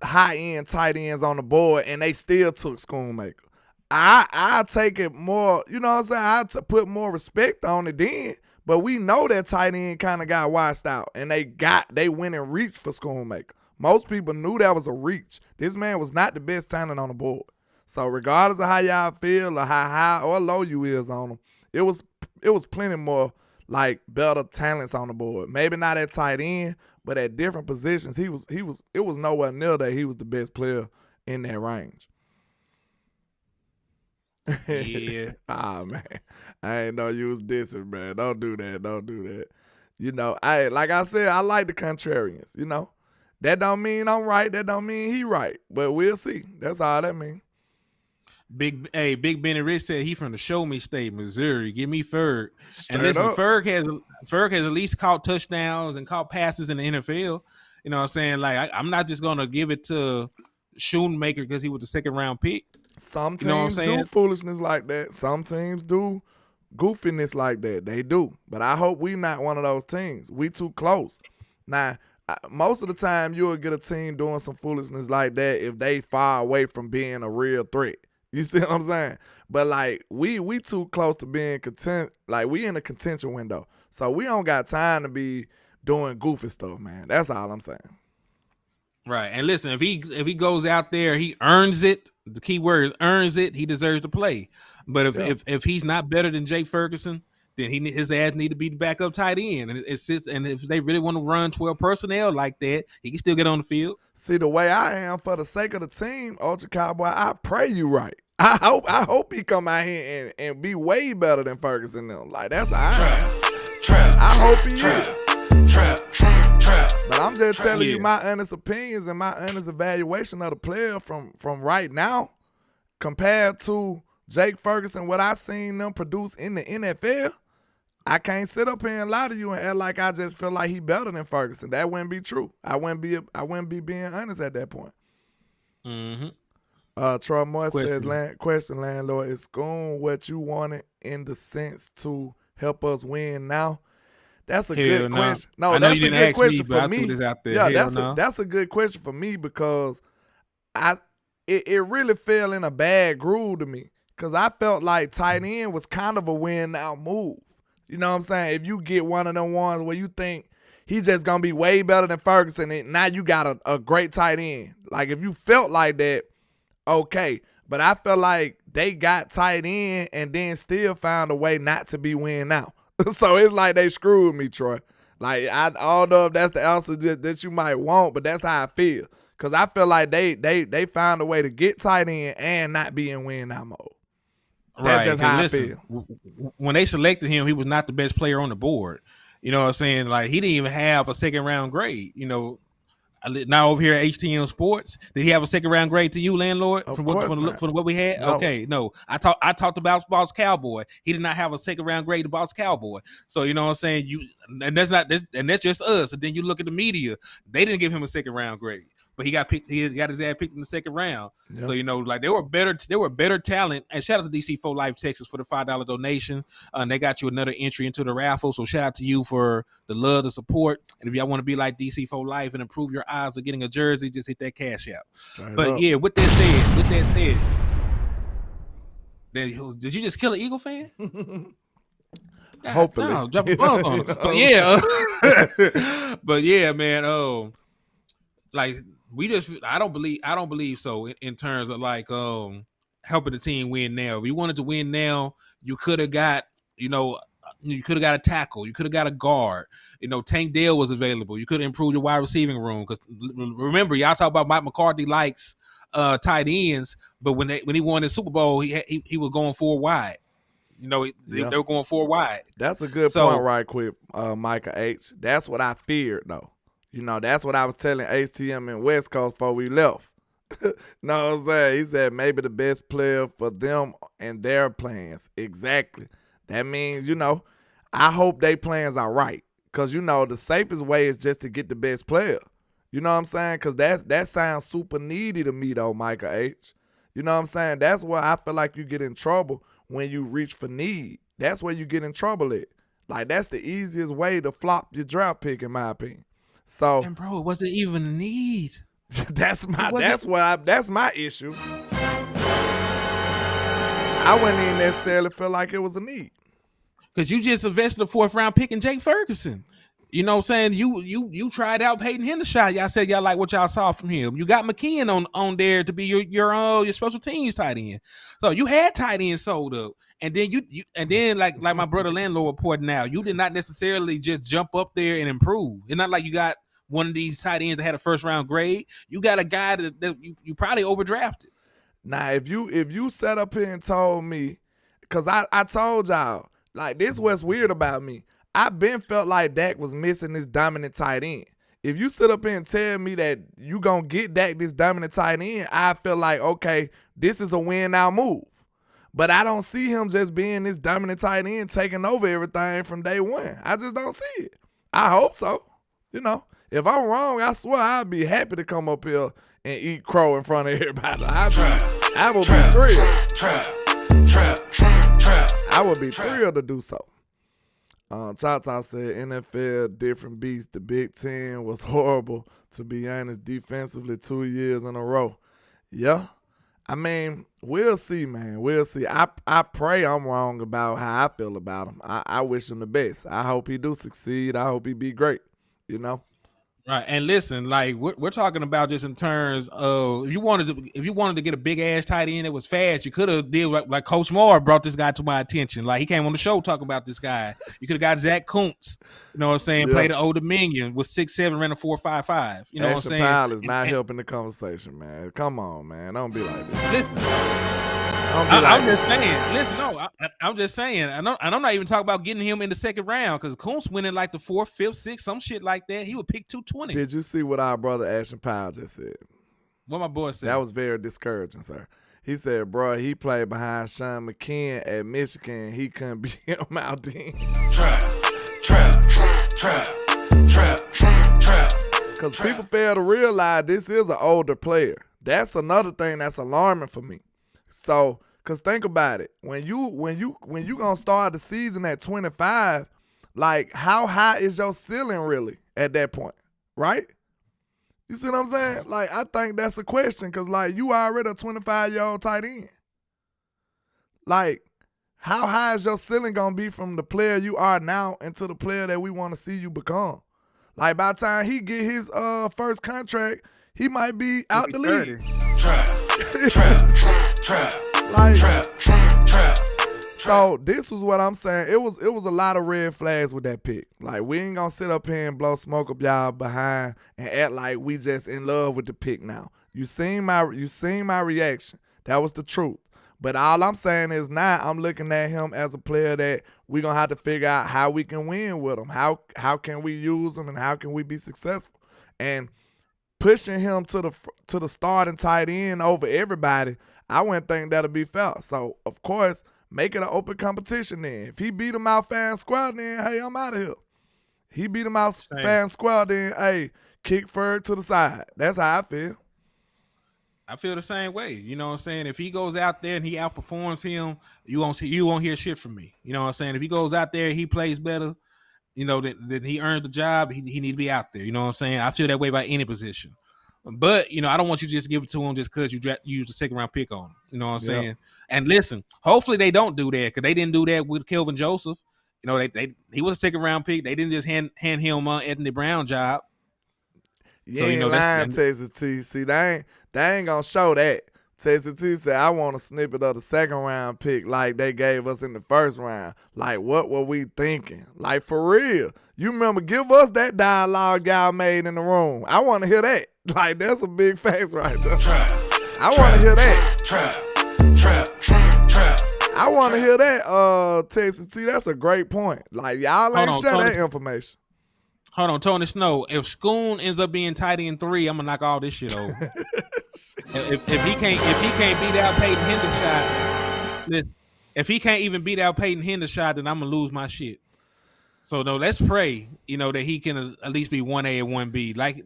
high-end tight ends on the board and they still took Schoonmaker. I take it more, you know what I'm saying? I put more respect on it then, but we know that tight end kind of got washed out and they went and reached for Schoonmaker. Most people knew that was a reach. This man was not the best talent on the board. So regardless of how y'all feel or how high or low you is on him, it was plenty more like better talents on the board. Maybe not at tight end, but at different positions, it was nowhere near that he was the best player in that range. Yeah. Man. I ain't know you was dissing, man. Don't do that. Like I said, I like the contrarians, That don't mean I'm right. That don't mean he right. But we'll see. That's all that means. Big Benny Rich said he from the Show Me State, Missouri. Give me Ferg. Straight and listen, up. Ferg has at least caught touchdowns and caught passes in the NFL. You know what I'm saying? Like I'm not just gonna give it to Schoonmaker because he was the second round pick. Some teams You know what I'm saying? do foolishness like that. Some teams do goofiness like that. They do. But I hope we not one of those teams. We too close. Now, most of the time you'll get a team doing some foolishness like that if they far away from being a real threat. You see what I'm saying? But like we too close to being content. Like we in a contention window, so we don't got time to be doing goofy stuff, man. That's all I'm saying. Right. And listen, if he goes out there, he earns it. The key word is earns it. He deserves to play. But if he's not better than Jake Ferguson, then his ass need to be the backup tight end. And if they really want to run 12 personnel like that, he can still get on the field. See, the way I am, for the sake of the team, Ultra Cowboy, I pray you right. I hope he come out here and be way better than Ferguson them. Like that's all right. I hope he is. But I'm just telling you my honest opinions and my honest evaluation of the player from right now compared to Jake Ferguson, what I seen them produce in the NFL. I can't sit up here and lie to you and act like I just feel like he better than Ferguson. That wouldn't be true. I wouldn't be being honest at that point. Mm-hmm. Troy Moore says, question, landlord, is Schoon what you wanted in the sense to help us win now? That's a good question. No, I know that's you a didn't good ask question me, but for I me. threw this out there. Yeah, that's a good question for me because it really fell in a bad groove to me because I felt like tight end was kind of a win now move. You know what I'm saying? If you get one of them ones where you think he's just going to be way better than Ferguson, and now you got a great tight end. Like, if you felt like that, okay. But I felt like they got tight end and then still found a way not to be win now. So it's like they screwed me, Troy. Like, I don't know if that's the answer that you might want, but that's how I feel. Because I feel like they found a way to get tight end and not be in win now mode. That's just how I feel. When they selected him, he was not the best player on the board. You know what I'm saying? Like, he didn't even have a second round grade. Now over here at HTM Sports, did he have a second round grade to you, landlord? From what we had? No. Okay, no. I talked about Boss Cowboy. He did not have a second round grade to Boss Cowboy. So you know what I'm saying? That's just us. And then you look at the media, they didn't give him a second round grade. but he got picked. He got his ass picked in the second round. Yep. So like there were better talent. And shout out to DC 4 Life Texas for the $5 donation. They got you another entry into the raffle. So shout out to you for the love, the support. And if y'all want to be like DC 4 Life and improve your odds of getting a jersey, just hit that cash out. But yeah, with that said, did you just kill an Eagle fan? Hopefully. No, drop a bomb on him. But yeah, man. Like I don't believe so in terms of like helping the team win now. If you wanted to win now, you could have got a tackle, you could have got a guard. Tank Dell was available. You could have improved your wide receiving room because remember, y'all talk about Mike McCarthy likes tight ends, but when he won the Super Bowl, he was going 4 wide. They were going 4 wide. That's a good point right quick, Micah H. That's what I feared, though. That's what I was telling HTM and West Coast before we left. Know what I'm saying? He said maybe the best player for them and their plans. Exactly. That means, I hope their plans are right. Because, the safest way is just to get the best player. You know what I'm saying? Because that sounds super needy to me, though, Micah H. You know what I'm saying? That's where I feel like you get in trouble when you reach for need. That's where you get in trouble at. Like, that's the easiest way to flop your draft pick, in my opinion. So, and bro, it wasn't even a need. that's my issue. I wouldn't even necessarily feel like it was a need. Because you just invested a 4th round pick in Jake Ferguson. You know what I'm saying? You tried out Peyton Hendershot. Y'all said y'all like what y'all saw from him. You got McKeon on there to be your special teams tight end. So you had tight end sold up. And then like my brother landlord reported now, you did not necessarily just jump up there and improve. It's not like you got one of these tight ends that had a 1st round grade. You got a guy that you probably overdrafted. Now, if you sat up here and told me, because I told y'all, like, this what's weird about me. I been felt like Dak was missing this dominant tight end. If you sit up here and tell me that you gonna get Dak this dominant tight end, I feel like, okay, this is a win now move. But I don't see him just being this dominant tight end taking over everything from day one. I just don't see it. I hope so. If I'm wrong, I swear I'd be happy to come up here and eat crow in front of everybody. I would be thrilled. I would be thrilled to do so. Chata said NFL different beast. The Big Ten was horrible, to be honest, defensively 2 years in a row. Yeah. I mean, we'll see, man. We'll see. I pray I'm wrong about how I feel about him. I wish him the best. I hope he do succeed. I hope he be great, Right, and listen, like we're talking about just in terms of if you wanted to get a big ass tight end that was fast, you could have did like Coach Moore brought this guy to my attention. Like he came on the show talking about this guy. You could have got Zach Kuntz, you know what I'm saying? Yeah. Played the Old Dominion, was 6'7", ran a 4.55. You know what I'm saying? Powell is not helping the conversation, man. Come on, man, don't be like this. Listen, I'm just saying. Listen, no, I'm just saying. And I'm not even talking about getting him in the second round because Kuntz winning like the 4th, 5th, 6th, some shit like that. He would pick 220. Did you see what our brother Ashton Powell just said? What my boy said? That was very discouraging, sir. He said, bro, he played behind Sean McKeon at Michigan. He couldn't beat him out then. Trap. Because people fail to realize this is an older player. That's another thing that's alarming for me. So, cause think about it. When you gonna start the season at 25, like how high is your ceiling really at that point, right? You see what I'm saying? Like I think that's a question, cause like you already a 25-year-old tight end. Like, how high is your ceiling gonna be from the player you are now into the player that we want to see you become? Like by the time he get his first contract, he might be out the league. Trap. So this was what I'm saying. It was a lot of red flags with that pick. Like we ain't gonna sit up here and blow smoke up y'all behind and act like we just in love with the pick now. You seen my reaction. That was the truth. But all I'm saying is now I'm looking at him as a player that we're gonna have to figure out how we can win with him. How can we use him and how can we be successful? And pushing him to the starting tight end over everybody, I wouldn't think that'll be fair. So, of course, make it an open competition then. If he beat him out fan square, then, hey, I'm out of here. He beat him out fan square, then, hey, kick Ferg to the side. That's how I feel. I feel the same way. You know what I'm saying? If he goes out there and he outperforms him, you won't hear shit from me. You know what I'm saying? If he goes out there and he plays better, you know, that he earns the job, he need to be out there. You know what I'm saying? I feel that way about any position. But, you know, I don't want you to just give it to him just because you used a second-round pick on him. You know what I'm saying? And listen, hopefully they don't do that because they didn't do that with Kelvin Joseph. You know, he was a second-round pick. They didn't just hand him Anthony Brown job. You ain't lying, Texas T. See, they ain't going to show that. Texas T said, I want a snippet of the second-round pick like they gave us in the first round. Like, what were we thinking? Like, for real. You remember, give us that dialogue y'all made in the room. I want to hear that. Like, that's a big face right there. I want to hear that. I want to hear that, Texas T. That's a great point. Like, y'all ain't share that information. Hold on, Tony Snow. If Schoon ends up being tight end 3, I'm gonna knock all this shit over. if he can't beat out Peyton Hendershot, listen, if he can't even beat out Peyton Hendershot, then I'm gonna lose my shit. So no, let's pray, you know, that he can at least be 1A and 1B. Like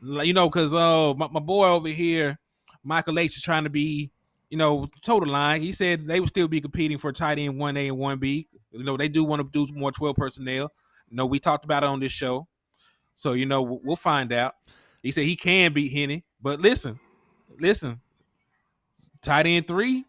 you know, because my boy over here, Michael H, is trying to be, you know, total line. He said they would still be competing for tight end 1A and 1B. You know, they do want to do more 12 personnel. You know, we talked about it on this show. So, you know, we'll find out. He said he can beat Henny. But listen, tight end 3,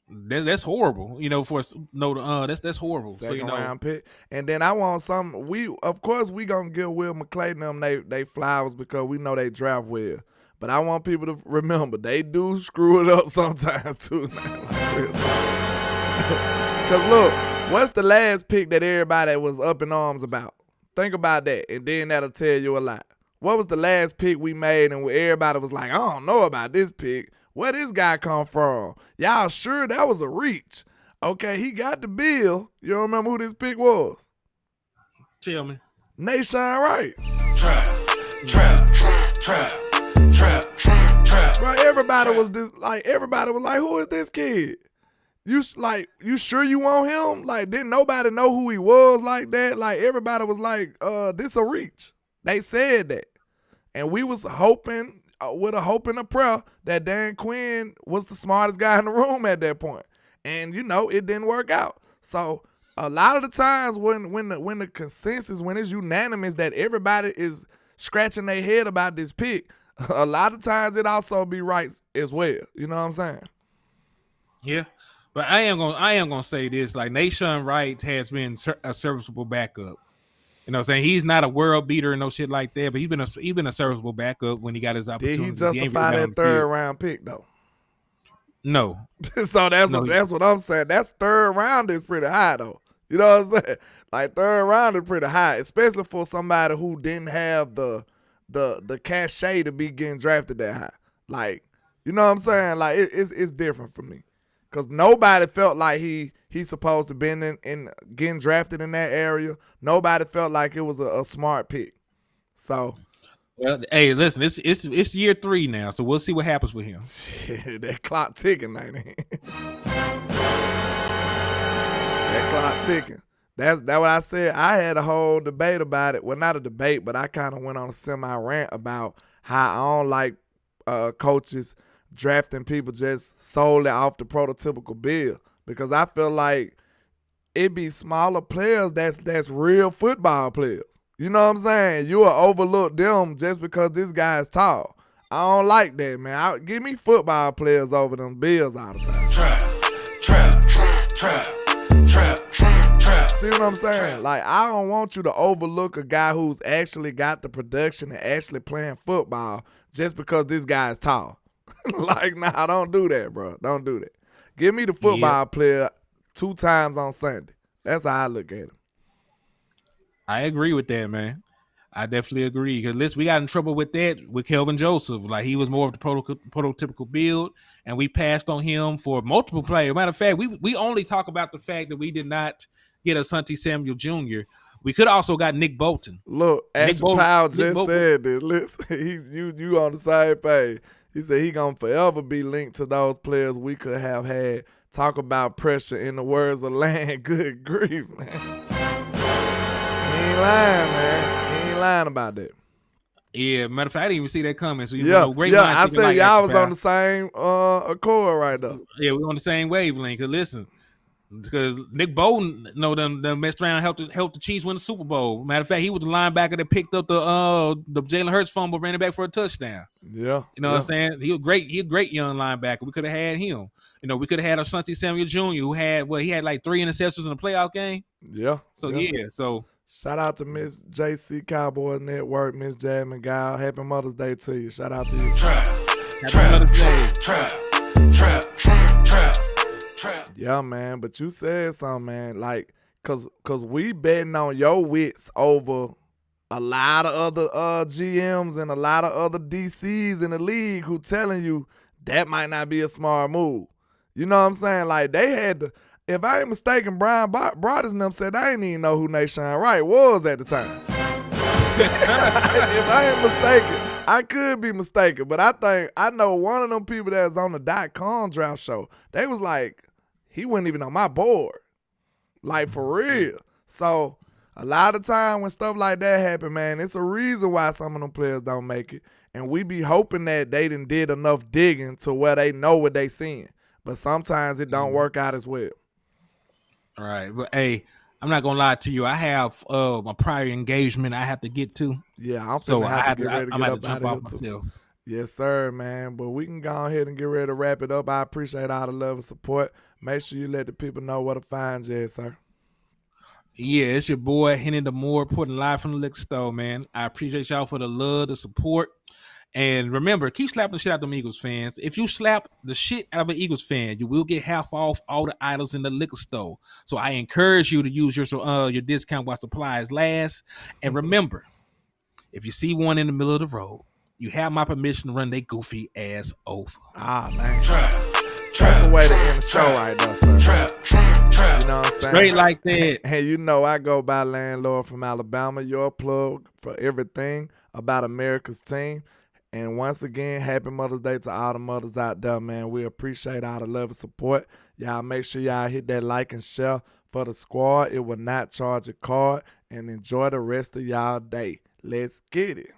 that's horrible. You know, that's horrible. Second so, you know, round pick. And then I want some. Of course, we gonna give Will McClay them they flowers because we know they draft well. But I want people to remember they do screw it up sometimes too. Because look, what's the last pick that everybody was up in arms about? Think about that, and then that'll tell you a lot. What was the last pick we made and where everybody was like, I don't know about this pick. Where this guy come from? Y'all sure that was a reach? Okay, he got the bill. You don't remember who this pick was? Tell me. Nation Wright. Trap. Bro, everybody was like, who is this kid? You sure you want him? Like, didn't nobody know who he was like that? Like, everybody was like, this a reach. They said that. And we was hoping, with a hope and a prayer, that Dan Quinn was the smartest guy in the room at that point. And, you know, it didn't work out. So, a lot of the times when the consensus, when it's unanimous that everybody is scratching their head about this pick, a lot of times it also be right as well. You know what I'm saying? Yeah. But I am gonna say this: like Nation Wright has been a serviceable backup. You know what I'm saying? He's not a world beater and no shit like that, but he's been a serviceable backup when he got his opportunity. Did he justify that third round pick though? No. So that's what I'm saying. That's third round is pretty high though. You know what I'm saying? Like third round is pretty high, especially for somebody who didn't have the cachet to be getting drafted that high. Like, you know what I'm saying? Like it's different for me. Cause nobody felt like he's supposed to be in getting drafted in that area. Nobody felt like it was a smart pick. So, well, hey, listen, it's year 3 now, so we'll see what happens with him. Shit, that clock ticking, ain't it? That clock ticking. That's what I said. I had a whole debate about it. Well, not a debate, but I kind of went on a semi-rant about how I don't like coaches drafting people just solely off the prototypical bill, because I feel like it be smaller players that's real football players. You know what I'm saying? You will overlook them just because this guy's tall. I don't like that, man. Give me football players over them bills all the time. See what I'm saying? Like, I don't want you to overlook a guy who's actually got the production and actually playing football just because this guy's tall. Like, nah, don't do that, bro. Don't do that. Give me the football player 2 times on Sunday. That's how I look at him. I agree with that, man. I definitely agree. Because listen, we got in trouble with that with Kelvin Joseph. Like, he was more of the prototypical build, and we passed on him for multiple players. Matter of fact, we only talk about the fact that we did not get Asante Samuel Jr. We could also got Nick Bolton. Look, Ashton Powell just said this. Listen, you on the same page. He said he gonna forever be linked to those players we could have had. Talk about pressure in the words of Land. Good grief, man. He ain't lying, man. He ain't lying about that. Yeah, matter of fact, I didn't even see that coming. So great yeah. minds I think said alike, y'all Action was Pal. on the same accord right there. Yeah, we're on the same wavelength. Cause listen, because Nick Bolton, them messed around, and helped the Chiefs win the Super Bowl. Matter of fact, he was the linebacker that picked up the Jalen Hurts fumble, ran it back for a touchdown. Yeah, You know what I'm saying? He was great. He a great young linebacker. We could have had him. We could have had Asante Samuel Jr., who had he had like 3 interceptions in the playoff game. Yeah. So so shout out to Miss JC Cowboys Network, Miss Jasmine Guile. Happy Mother's Day to you. Shout out to you. Trap. Yeah, man. But you said something, man. Like, cause we betting on your wits over a lot of other GMs and a lot of other DCs in the league who telling you that might not be a smart move. You know what I'm saying? Like, they had to, if I ain't mistaken, Brian Broaddus and them said I didn't even know who Nashawn Wright was at the time. If I ain't mistaken. I could be mistaken, but I know one of them people that was on the .com draft show, they was like, he wasn't even on my board. Like, for real. So, a lot of time when stuff like that happen, man, it's a reason why some of them players don't make it. And we be hoping that they did enough digging to where they know what they seeing. But sometimes it don't work out as well. All right. But, hey, I'm not going to lie to you. I have my prior engagement I have to get to. Yeah, I'm finna have to get ready to get up jump out off of here myself. too. Yes, sir, man. But we can go ahead and get ready to wrap it up. I appreciate all the love and support. Make sure you let the people know where to find you, sir. Yeah, it's your boy Henny the Moore, putting live from the liquor store, man. I appreciate y'all for the love, the support. And remember, keep slapping the shit out of them Eagles fans. If you slap the shit out of an Eagles fan, you will get half off all the items in the liquor store. So I encourage you to use your discount while supplies last. And remember, if you see one in the middle of the road, you have my permission to run they goofy ass over. Ah, man. That's the way to end the show right there, sir. You know what I'm saying? Straight like that. And you know I go by Landlord from Alabama, your plug for everything about America's team. And once again, happy Mother's Day to all the mothers out there, man. We appreciate all the love and support. Y'all make sure y'all hit that like and share for the squad. It will not charge a card. And enjoy the rest of y'all day. Let's get it.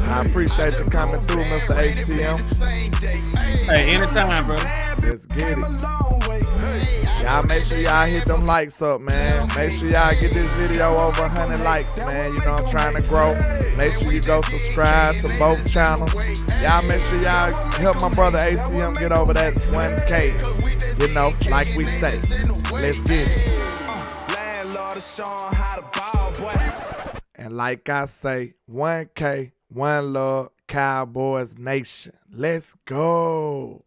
I appreciate you coming through, Mr. HTM. Hey, anytime, bro. Let's get it. Y'all make sure y'all hit them likes up, man. Make sure y'all get this video over 100 likes, man. You know I'm trying to grow. Make sure you go subscribe to both channels. Y'all make sure y'all help my brother HTM get over that 1K. You know, like we say. Let's get it. And like I say, 1K, one love, Cowboys Nation. Let's go.